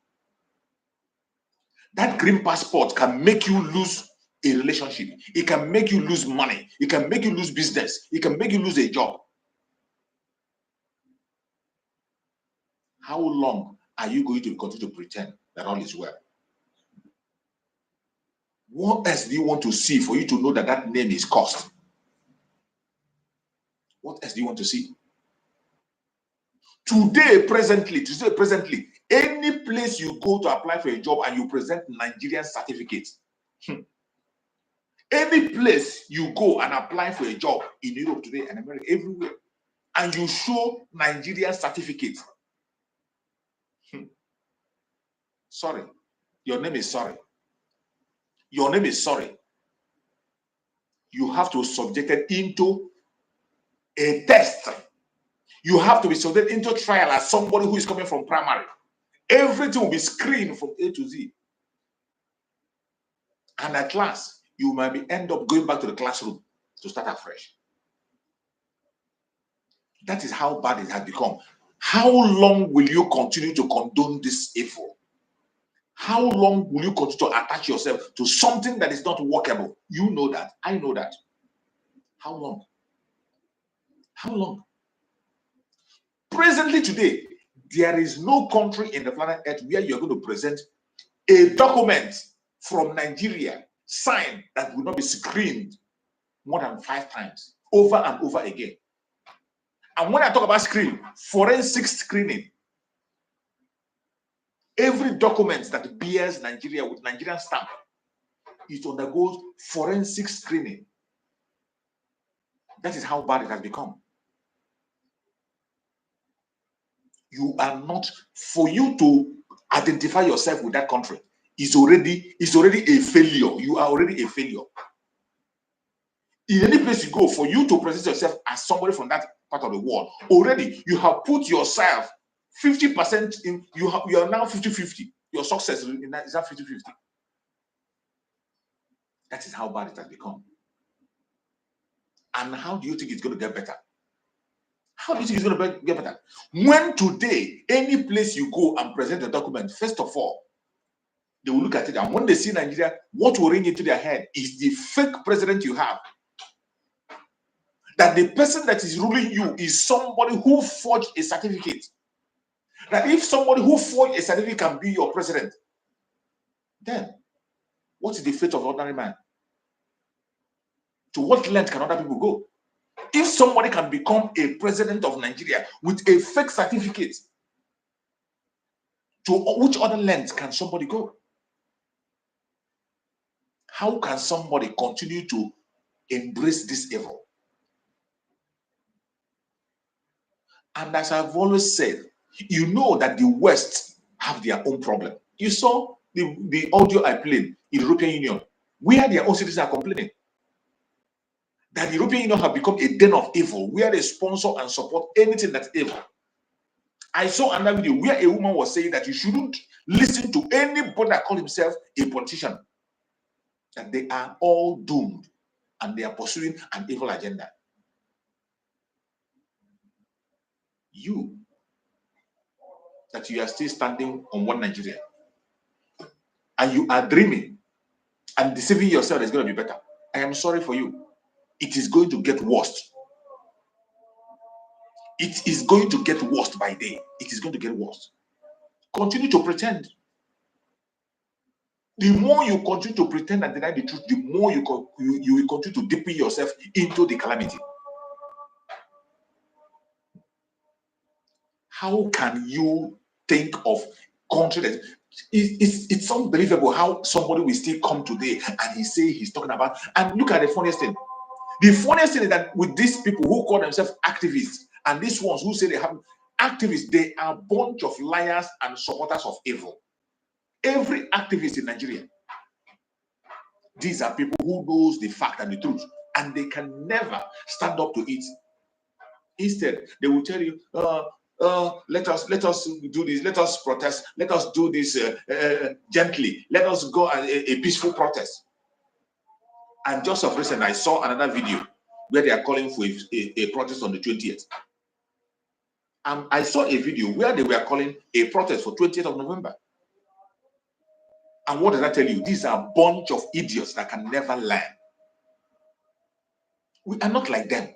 That green passport can make you lose a relationship. It can make you lose money. It can make you lose business. It can make you lose a job. How long are you going to continue to pretend that all is well? What else do you want to see for you to know that that name is cursed? What else do you want to see? Today, presently, any place you go to apply for a job and you present Nigerian certificate, any place you go and apply for a job in Europe today and America, everywhere, and you show Nigerian certificate, sorry, your name is sorry. Your name is sorry. You have to be subjected into a test. You have to be subjected into trial as somebody who is coming from primary. Everything will be screened from A to Z. And at last, you might end up going back to the classroom to start afresh. That is how bad it has become. How long will you continue to condone this evil? How long will you continue to attach yourself to something that is not workable? You know that. I know that. How long? How long? Presently today, there is no country in the planet Earth where you're going to present a document from Nigeria signed that will not be screened more than 5 times, over and over again. And when I talk about screen, forensic screening, every document that bears Nigeria with Nigerian stamp, it undergoes forensic screening. That is how bad it has become. You are not, for you to identify yourself with that country is already a failure. You are already a failure. In any place you go, for you to present yourself as somebody from that part of the world, already you have put yourself 50% in, you are now 50-50. Your success in that is now 50-50. That is how bad it has become. And how do you think it's going to get better? How do you think it's going to get better? When today, any place you go and present a document, first of all, they will look at it, and when they see Nigeria, what will ring into their head is the fake president you have. That the person that is ruling you is somebody who forged a certificate. That if somebody who forged a certificate can be your president, then what is the fate of ordinary man? To what length can other people go? If somebody can become a president of Nigeria with a fake certificate, to which other length can somebody go? How can somebody continue to embrace this evil? And as I've always said, you know that the West have their own problem. You saw the audio I played in the European Union, where their own citizens are complaining that the European Union have become a den of evil, where they sponsor and support anything that's evil. I saw another video where a woman was saying that you shouldn't listen to anybody that calls himself a politician, and they are all doomed, and they are pursuing an evil agenda. You, that you are still standing on one Nigeria, and you are dreaming and deceiving yourself that it's going to be better. I am sorry for you. It is going to get worse. It is going to get worse by day. It is going to get worse. Continue to pretend. The more you continue to pretend and deny the truth, the more you will continue to deepen yourself into the calamity. How can you think of country that it's unbelievable how somebody will still come today and he say he's talking about, and look at the funniest thing. The funniest thing is that with these people who call themselves activists and these ones who say they have activists, they are a bunch of liars and supporters of evil. Every activist in Nigeria, these are people who knows the fact and the truth, and they can never stand up to it. Instead, they will tell you, let us do this, let us protest, let us do this gently, let us go a peaceful protest. And just of recent, I saw another video where they are calling for a protest on the 20th. I saw a video where they were calling a protest for 20th of November. And what did I tell you? These are a bunch of idiots that can never learn. We are not like them.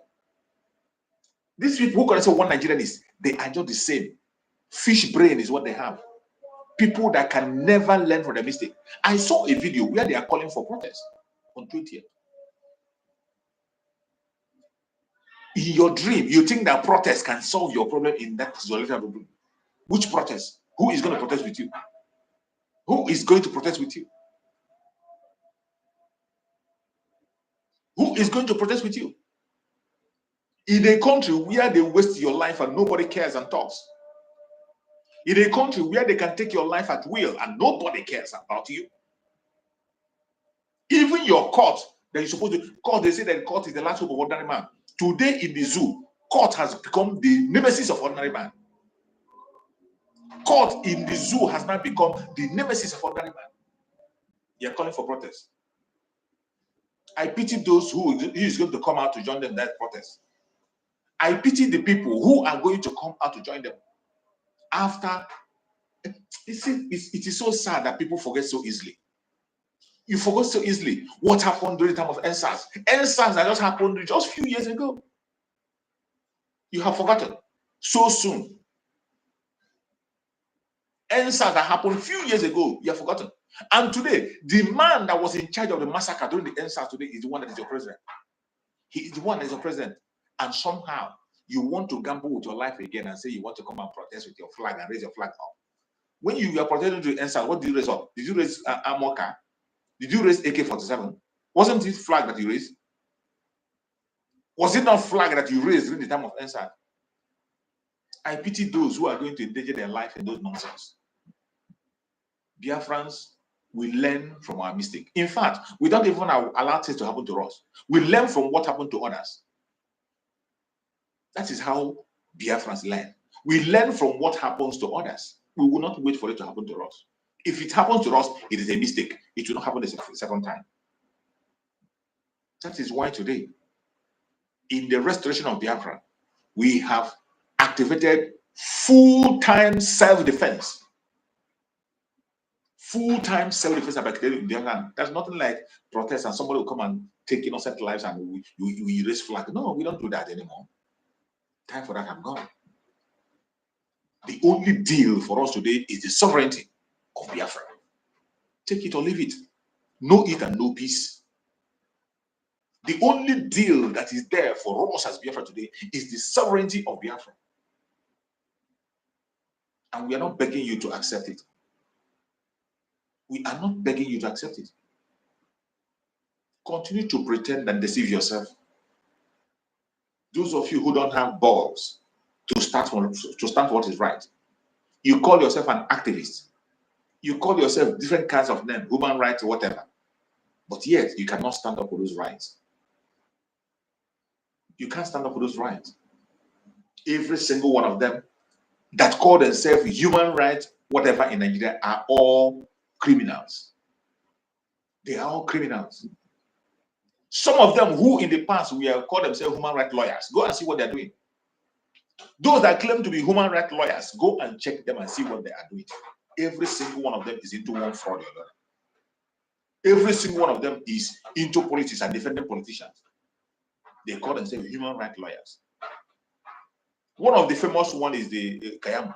These people who call themselves one Nigerianists, they are just the same. Fish brain is what they have. People that can never learn from their mistake. I saw a video where they are calling for protest on 20th. In your dream, you think that protest can solve your problem in that problem. Which protest? Who is going to protest with you? Who is going to protest with you? Who is going to protest with you? In a country where they waste your life and nobody cares and talks. In a country where they can take your life at will and nobody cares about you. Even your court that you're supposed to, court, they say that court is the last hope of ordinary man. Today in the zoo, court has become the nemesis of ordinary man. Court in the zoo has now become the nemesis of ordinary man. You're calling for protest. I pity those who is going to come out to join them in that protest. I pity the people who are going to come out to join them. After, it is so sad that people forget so easily. You forgot so easily what happened during the time of NSAS. NSAS that just happened just a few years ago. You have forgotten so soon. NSAS that happened a few years ago, you have forgotten. And today, the man that was in charge of the massacre during the NSAS today is the one that is your president. He is the one that is your president. And somehow, you want to gamble with your life again and say you want to come and protest with your flag and raise your flag up. When you were protesting to the NSAS, what did you raise up? Did you raise armor car? Did you raise AK-47? Wasn't it flag that you raised? Was it not flag that you raised during the time of NSAS? I pity those who are going to endanger their life in those nonsense. Biafrans, we learn from our mistake. In fact, we don't even allow things to happen to us. We learn from what happened to others. That is how Biafrans learn. We learn from what happens to others. We will not wait for it to happen to us. If it happens to us, it is a mistake. It will not happen the second time. That is why today, in the restoration of Biafra, we have activated full-time self-defense. Full-time self-defense in the land. There's nothing like protest and somebody will come and take innocent lives and we raise flag. No, we don't do that anymore. Time for that has gone. The only deal for us today is the sovereignty of Biafra. Take it or leave it. No it and no peace. The only deal that is there for us as Biafra today is the sovereignty of Biafra. And we are not begging you to accept it. We are not begging you to accept it. Continue to pretend and deceive yourself. Those of you who don't have balls to stand for what is right, you call yourself an activist. You call yourself different kinds of names, human rights or whatever. But yet, you cannot stand up for those rights. You can't stand up for those rights. Every single one of them that call themselves human rights whatever in Nigeria are all criminals. They are all criminals. Some of them who in the past we have called themselves human rights lawyers. Go and see what they're doing. Those that claim to be human rights lawyers, go and check them and see what they are doing. Every single one of them is into one fraud or another. Every single one of them is into politics and defending politicians. They call themselves human rights lawyers. One of the famous one is the Kayamu.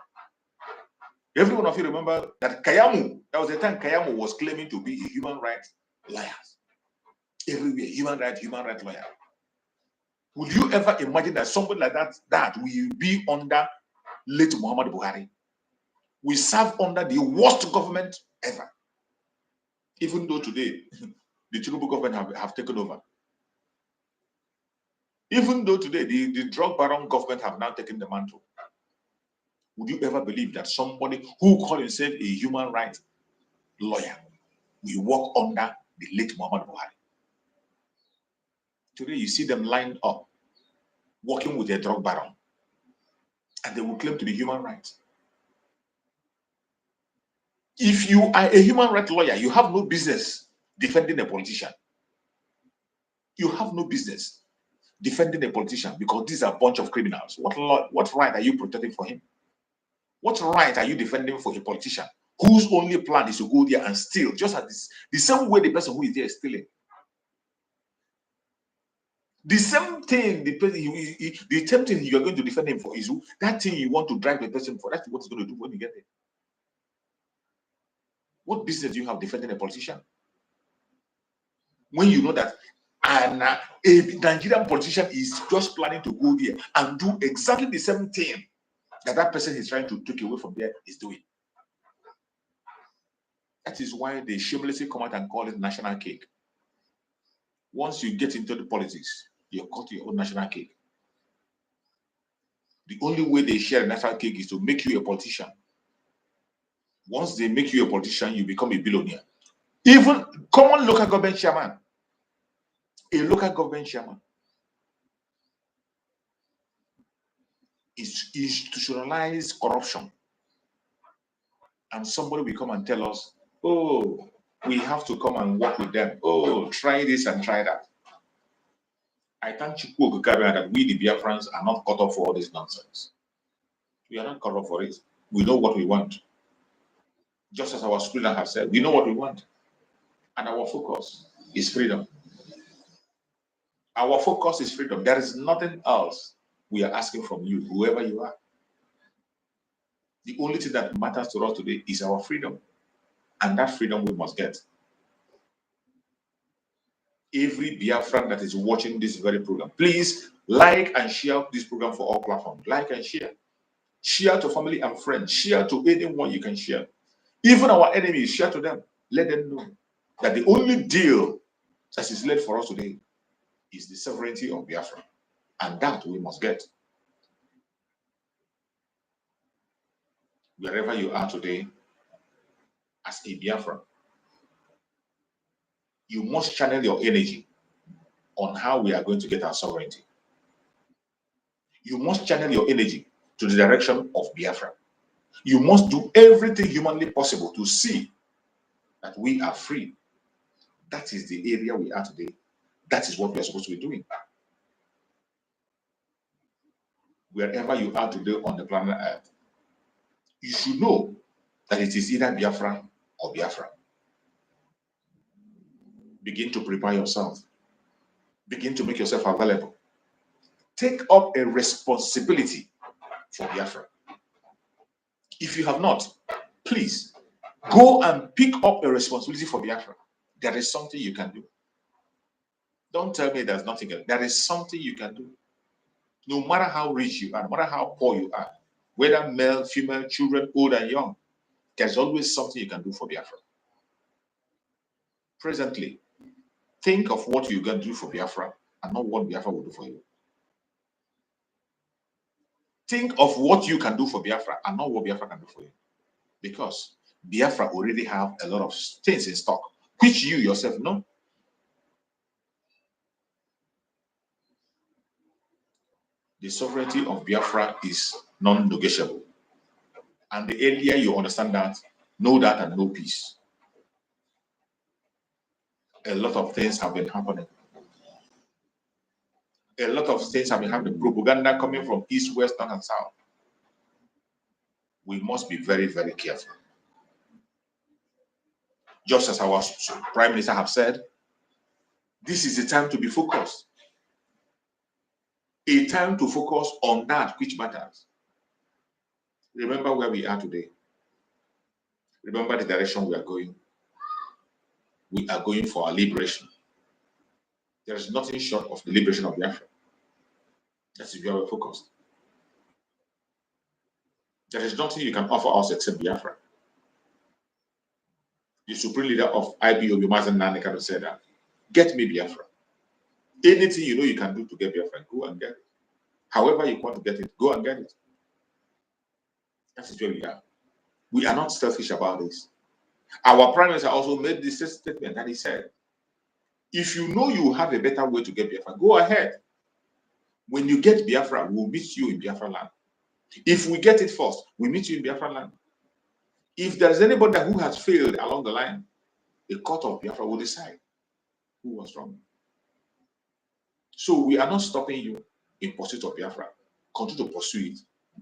Every one of you remember that Kayamu, that was the time Kayamu was claiming to be a human rights lawyer. Everywhere, human rights lawyer. Would you ever imagine that somebody like that will be under late Muhammad Buhari? We serve under the worst government ever. Even though today, the Tinubu government have taken over. Even though today, the drug baron government have now taken the mantle. Would you ever believe that somebody who called himself a human rights lawyer will work under the late Muhammad Buhari? Today, you see them lined up, working with a drug baron, and they will claim to be human rights. If you are a human rights lawyer, you have no business defending a politician. You have no business defending a politician because these are a bunch of criminals. What right are you protecting for him? What right are you defending for a politician whose only plan is to go there and steal, just as the same way the person who is there is stealing? The same thing, the same thing you are going to defend him for is that thing you want to drive the person for. That's what he's going to do when you get there. What business do you have defending a politician? When you know that a Nigerian politician is just planning to go there and do exactly the same thing that person is trying to take away from there is doing. That is why they shamelessly come out and call it national cake. Once you get into the politics, you cut your own national cake. The only way they share a national cake is to make you a politician. Once they make you a politician, you become a billionaire. Even common local government chairman, a local government chairman is institutionalized corruption. And somebody will come and tell us, oh, we have to come and work with them. Oh, try this and try that. I thank Chukwu that we, the Biafrans, are not cut off for all this nonsense. We are not cut off for it. We know what we want. Just as our students have said, we know what we want. And our focus is freedom. Our focus is freedom. There is nothing else we are asking from you, whoever you are. The only thing that matters to us today is our freedom. And that freedom we must get. Every Biafran that is watching this very program, please like and share this program for all platforms. Like and share. Share to family and friends. Share to anyone you can share. Even our enemies, share to them. Let them know that the only deal that is left for us today is the sovereignty of Biafra. And that we must get. Wherever you are today, as a Biafran, you must channel your energy on how we are going to get our sovereignty. You must channel your energy to the direction of Biafra. You must do everything humanly possible to see that we are free. That is the area we are today. That is what we are supposed to be doing. Wherever you are today on the planet Earth, you should know that it is either Biafra or Biafra. Begin to prepare yourself. Begin to make yourself available. Take up a responsibility for Biafra. If you have not, please go and pick up a responsibility for Biafra. There is something you can do. Don't tell me there's nothing else. There is something you can do. No matter how rich you are, no matter how poor you are, whether male, female, children, old and young, there's always something you can do for Biafra. Presently, think of what you can do for Biafra and not what Biafra will do for you. Think of what you can do for Biafra and not what Biafra can do for you. Because Biafra already have a lot of things in stock, which you yourself know. The sovereignty of Biafra is non-negotiable. And the earlier you understand that, know that and know peace. A lot of things have been happening. A lot of things have been happening. Propaganda coming from east, west, north, and south. We must be very, very careful. Just as our Prime Minister have said, this is a time to be focused. A time to focus on that which matters. Remember where we are today. Remember the direction we are going. We are going for our liberation. There is nothing short of the liberation of Biafra. That is where we're focused. There is nothing you can offer us except Biafra. The supreme leader of IPOB, Mazen Nanekano, said that. Get me Biafra. Anything you know you can do to get Biafra, go and get it. However you want to get it, go and get it. That is where we are. We are not selfish about this. Our Prime Minister also made this statement that he said, if you know you have a better way to get Biafra, go ahead. When you get Biafra, we'll meet you in Biafra land. If we get it first, we meet you in Biafra land. If there's anybody who has failed along the line, the court of Biafra will decide who was wrong. So we are not stopping you in pursuit of Biafra. Continue to pursue it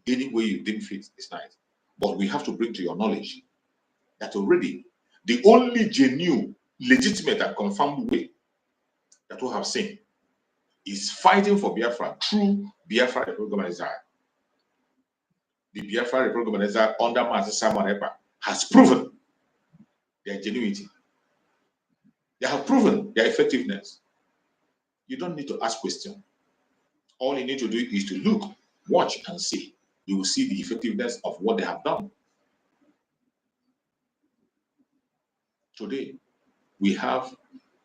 any way you deem fit is nice. But we have to bring to your knowledge that already the only genuine, legitimate, and confirmed way that we have seen is fighting for Biafra through Biafra Republic Organization. The Biafra Republic Organization under Master Simon Epa has proven their genuinity. They have proven their effectiveness. You don't need to ask questions. All you need to do is to look, watch, and see. You will see the effectiveness of what they have done. Today, we have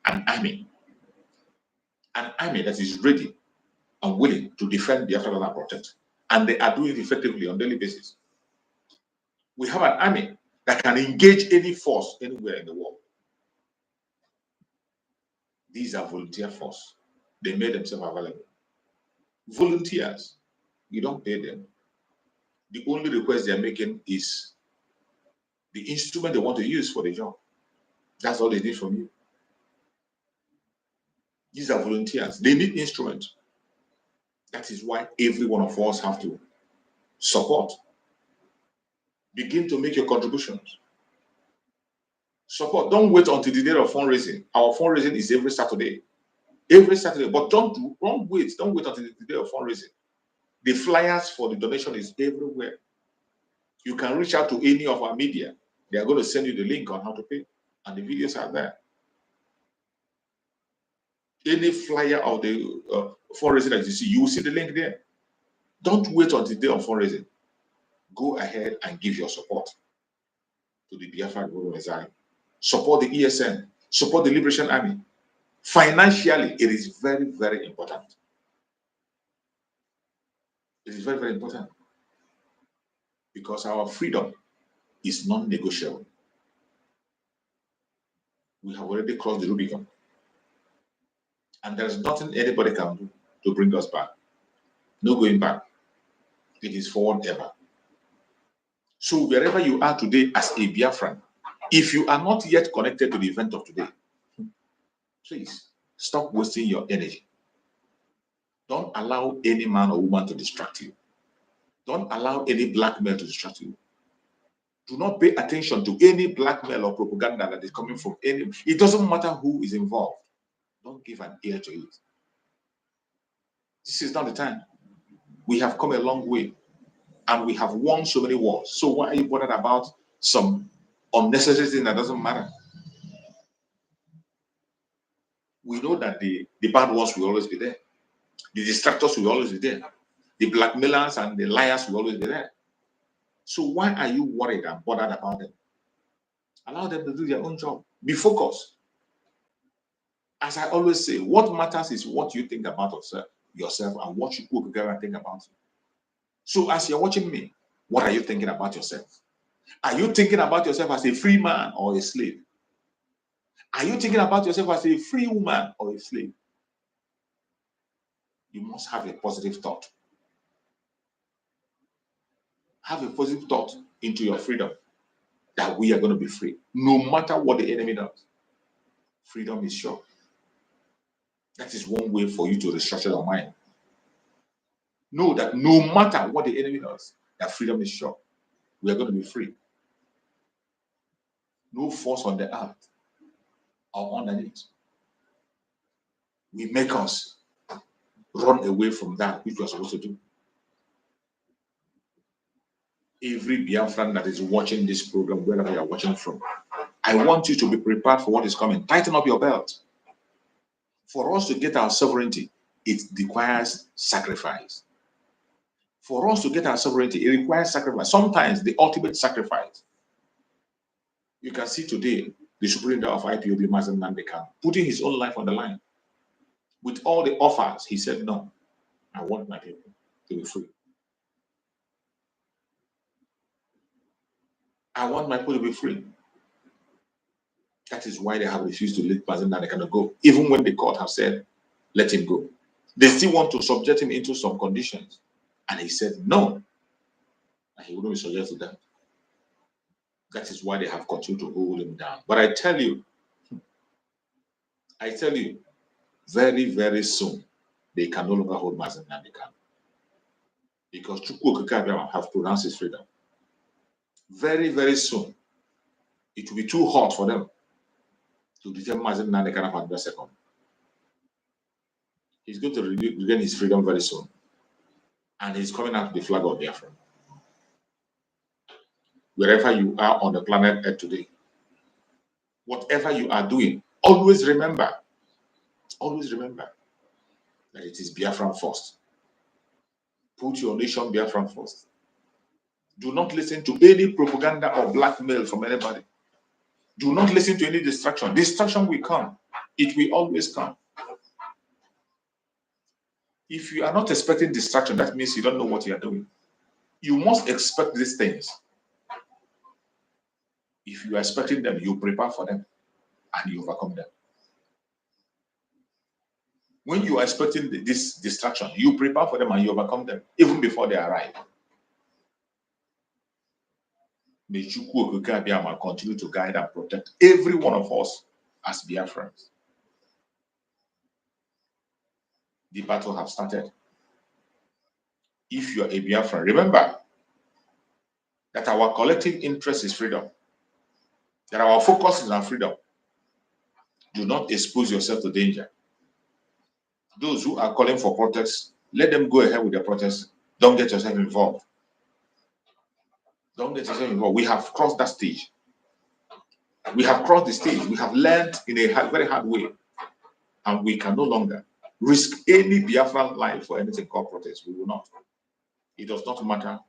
an army that is ready and willing to defend Biafra and protect. And they are doing it effectively on a daily basis. We have an army that can engage any force anywhere in the world. These are volunteer force. They made themselves available. Volunteers, you don't pay them. The only request they're making is the instrument they want to use for the job. That's all they need from you. These are volunteers. They need instruments. That is why every one of us have to support. Begin to make your contributions. Support. Don't wait until the day of fundraising. Our fundraising is every Saturday. Every Saturday. But don't wait. Don't wait until the day of fundraising. The flyers for the donation is everywhere. You can reach out to any of our media. They are going to send you the link on how to pay. And the videos are there. Any flyer of the fundraising that you see, you will see the link there. Don't wait until the day of fundraising. Go ahead and give your support to the Biafra Revolution. Support the ESN. Support the Liberation Army. Financially, it is very, very important. It is very, very important. Because our freedom is non-negotiable. We have already crossed the Rubicon. And there's nothing anybody can do to bring us back. No going back. It is forward ever. So wherever you are today as a Biafran, if you are not yet connected to the event of today, please stop wasting your energy. Don't allow any man or woman to distract you. Don't allow any blackmail to distract you. Do not pay attention to any blackmail or propaganda that is coming from any. It doesn't matter who is involved. Don't give an ear to it. This is not the time. We have come a long way and we have won so many wars. So why are you bothered about some unnecessary thing that doesn't matter? We know that the bad ones will always be there. The distractors will always be there. The blackmailers and the liars will always be there. So why are you worried and bothered about them? Allow them to do their own job. Be focused. As I always say, what matters is what you think about yourself and what you put together and think about it. So as you're watching me, what are you thinking about yourself? Are you thinking about yourself as a free man or a slave? Are you thinking about yourself as a free woman or a slave? You must have a positive thought. Have a positive thought into your freedom, that we are going to be free. No matter what the enemy does, freedom is sure. That is one way for you to restructure your mind. Know that no matter what the enemy does, that freedom is sure. We are going to be free. No force on the earth or underneath will make us run away from that which we are supposed to do. Every Biafran that is watching this program, wherever you are watching from, I want you to be prepared for what is coming. Tighten up your belt. For us to get our sovereignty, it requires sacrifice. For us to get our sovereignty, it requires sacrifice. Sometimes the ultimate sacrifice. You can see today the superintendent of IPOB, Mazen Nandekam, putting his own life on the line. With all the offers, he said, no, I want my people to be free. I want my people to be free. That is why they have refused to let Mazen Nandekam go, even when the court have said, let him go. They still want to subject him into some conditions. And he said, no, and he wouldn't be subject to that. That is why they have continued to hold him down. But I tell you, very, very soon, they can no longer hold Mazen Nandekam. Because Chukwu Okike have pronounced his freedom. Very, very soon, it will be too hot for them to detain Mazen Nandekam for another second. He's going to regain his freedom very soon. And he's coming out with the flag of Biafra. Wherever you are on the planet Earth today, whatever you are doing, always remember that it is Biafran first. Put your nation Biafran first. Do not listen to any propaganda or blackmail from anybody. Do not listen to any distraction. Distraction will come. It will always come. If you are not expecting distraction, that means you don't know what you are doing. You must expect these things. If you are expecting them, you prepare for them and you overcome them. When you are expecting this distraction, you prepare for them and you overcome them even before they arrive. May Chukwu Okike Abiyama continue to guide and protect every one of us as Biafrans. The battle has started. If you are a Biafran, remember that our collective interest is freedom. That our focus is on freedom. Do not expose yourself to danger. Those who are calling for protests, let them go ahead with their protests. Don't get yourself involved. Don't get yourself involved. We have crossed that stage. We have crossed the stage. We have learned in a very hard way. And we can no longer risk any Biafran life for anything called protest. We will not. It does not matter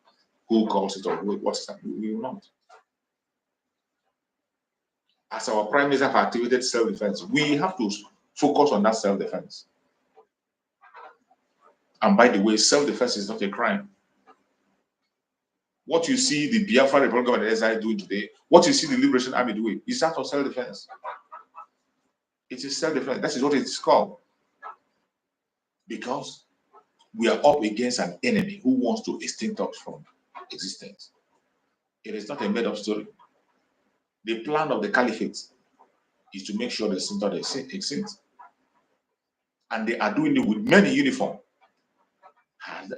who calls it or what is happening. We will not. As our Prime Minister have activated self-defense, we have to focus on that self-defense. And by the way, self-defense is not a crime. What you see the Biafra Republic Government SI doing today, what you see the Liberation Army doing, is that of self-defense. It is self-defense. That is what it is called. Because we are up against an enemy who wants to extinct us from existence. It is not a made-up story. The plan of the Caliphate is to make sure the center exists. And they are doing it with many uniforms.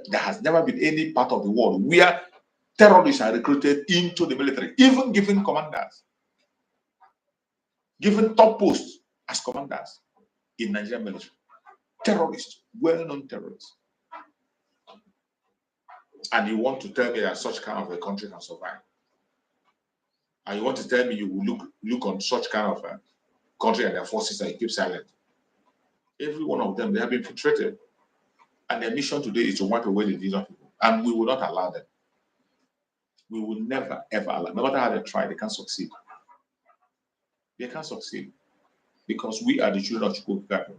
There has never been any part of the world where terrorists are recruited into the military, even given commanders, given top posts as commanders in Nigerian military. Terrorists, well-known terrorists. And you want to tell me that such kind of a country can survive? And you want to tell me you will look on such kind of a country and their forces and keep silent? Every one of them, they have been infiltrated. And their mission today is to wipe away the indigenous people. And we will not allow them. We will never, ever allow them. No matter how they try, they can't succeed. They can't succeed. Because we are the children of Chukwu Okike.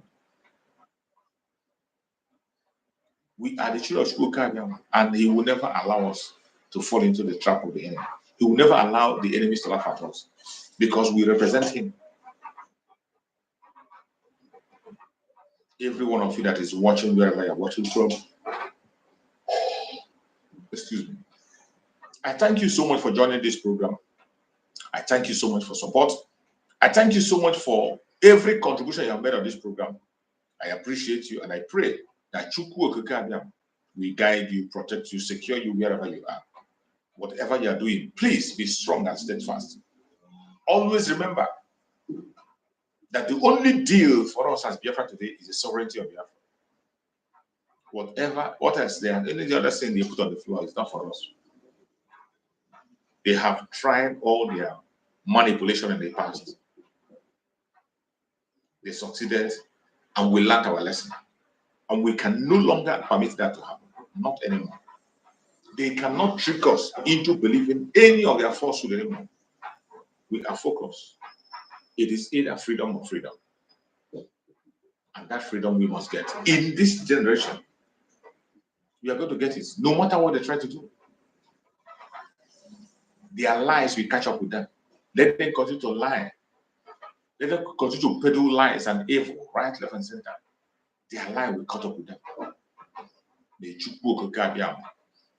We are the children of Chukwu Okike, and he will never allow us to fall into the trap of the enemy. He will never allow the enemies to laugh at us because we represent him. Every one of you that is watching, wherever you're watching from, excuse me, I thank you so much for joining this program. I thank you so much for support. I thank you so much for every contribution you have made on this program. I appreciate you, and I pray that Chukwu Okike Abiam will guide you, protect you, secure you wherever you are. Whatever you are doing, please be strong and steadfast. Always remember that the only deal for us as Biafra today is the sovereignty of Biafra. What else they have, any other thing they put on the floor is not for us. They have tried all their manipulation in the past. They succeeded, and we learned our lesson. And we can no longer permit that to happen. Not anymore. They cannot trick us into believing any of their falsehood anymore. We are focused. It is either freedom or freedom. And that freedom we must get. In this generation, we are going to get it, no matter what they try to do. Their lies will catch up with them. Let them continue to lie. Let them continue to peddle lies and evil, right, left, and center. Their lie will catch up with them. May Chukwu Okike Abiam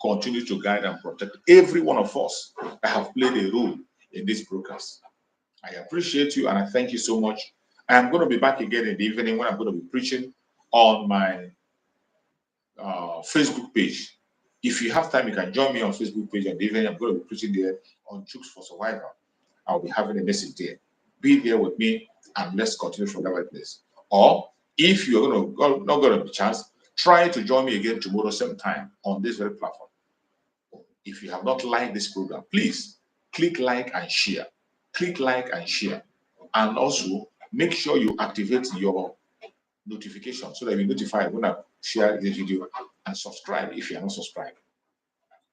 continue to guide and protect every one of us that have played a role in this broadcast. I appreciate you, and I thank you so much. I am going to be back again in the evening when I'm going to be preaching on my Facebook page. If you have time, you can join me on Facebook page on the evening. I'm going to be preaching there on Chooks for Survival. I'll be having a message there. Be there with me, and let's continue from that right place. Or if you're not going to be chance, try to join me again tomorrow same time on this very platform. If you have not liked this program, please click like and share. Click like and share. And also make sure you activate your notification so that you notify when I share this video, and subscribe if you are not subscribed.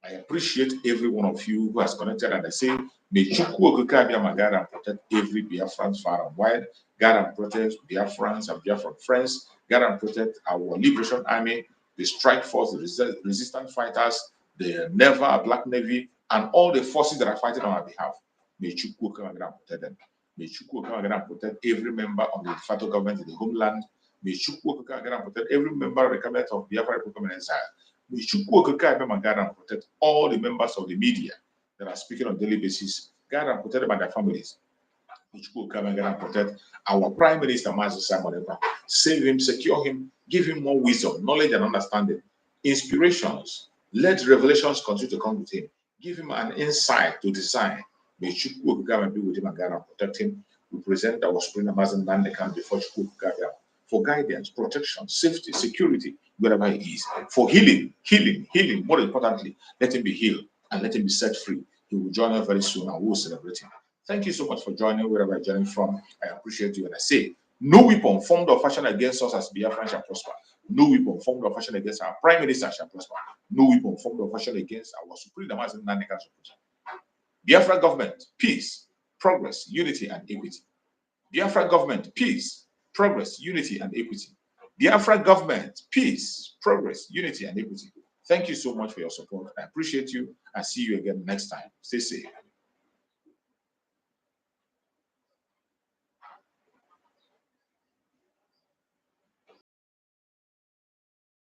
I appreciate every one of you who has connected, and I say, may Chukwu Okike Abiam guide and protect every Biafran far and wide. God and protect Biafrans and Biafran friends. God and protect our Liberation Army, the Strike Force, the resistant fighters, the Black Navy, and all the forces that are fighting on our behalf. May Chukwu Okike Abiam protect them. May Chukwu Okike Abiam protect every member of the de facto government in the homeland. May Chukwu Okike Abiam protect every member of the cabinet of Biafra Republic in exile. May Chukwu Okike Abiam guide and protect all the members of the media that are speaking on a daily basis. Guide and protect them and their families. May Chukwu Okike Abiam guide and protect our Prime Minister, Master Simon Ekpa. Save him, secure him, give him more wisdom, knowledge, and understanding, inspirations. Let revelations continue to come with him. Give him an insight to design. May Chukwu Okike Abiam be with him and guide and protect him. We present our Supreme Amazon Nandekan before Chukwu Okike Abiam for guidance, protection, safety, security, wherever he is. For healing, more importantly, let him be healed and let him be set free. He will join us very soon and we will celebrate him. Thank you so much for joining wherever you're joining from. I appreciate you, and I say, no weapon formed or fashioned against us as Biafran shall prosper. No weapon formed or fashioned against our Prime Minister shall prosper. No weapon formed or fashioned against our Supreme Amazon Nandekan shall prosper. Biafra government, peace, progress, unity, and equity. Biafra government, peace, progress, unity, and equity. Biafra government, peace, progress, unity, and equity. Thank you so much for your support. I appreciate you. I'll see you again next time. Stay safe.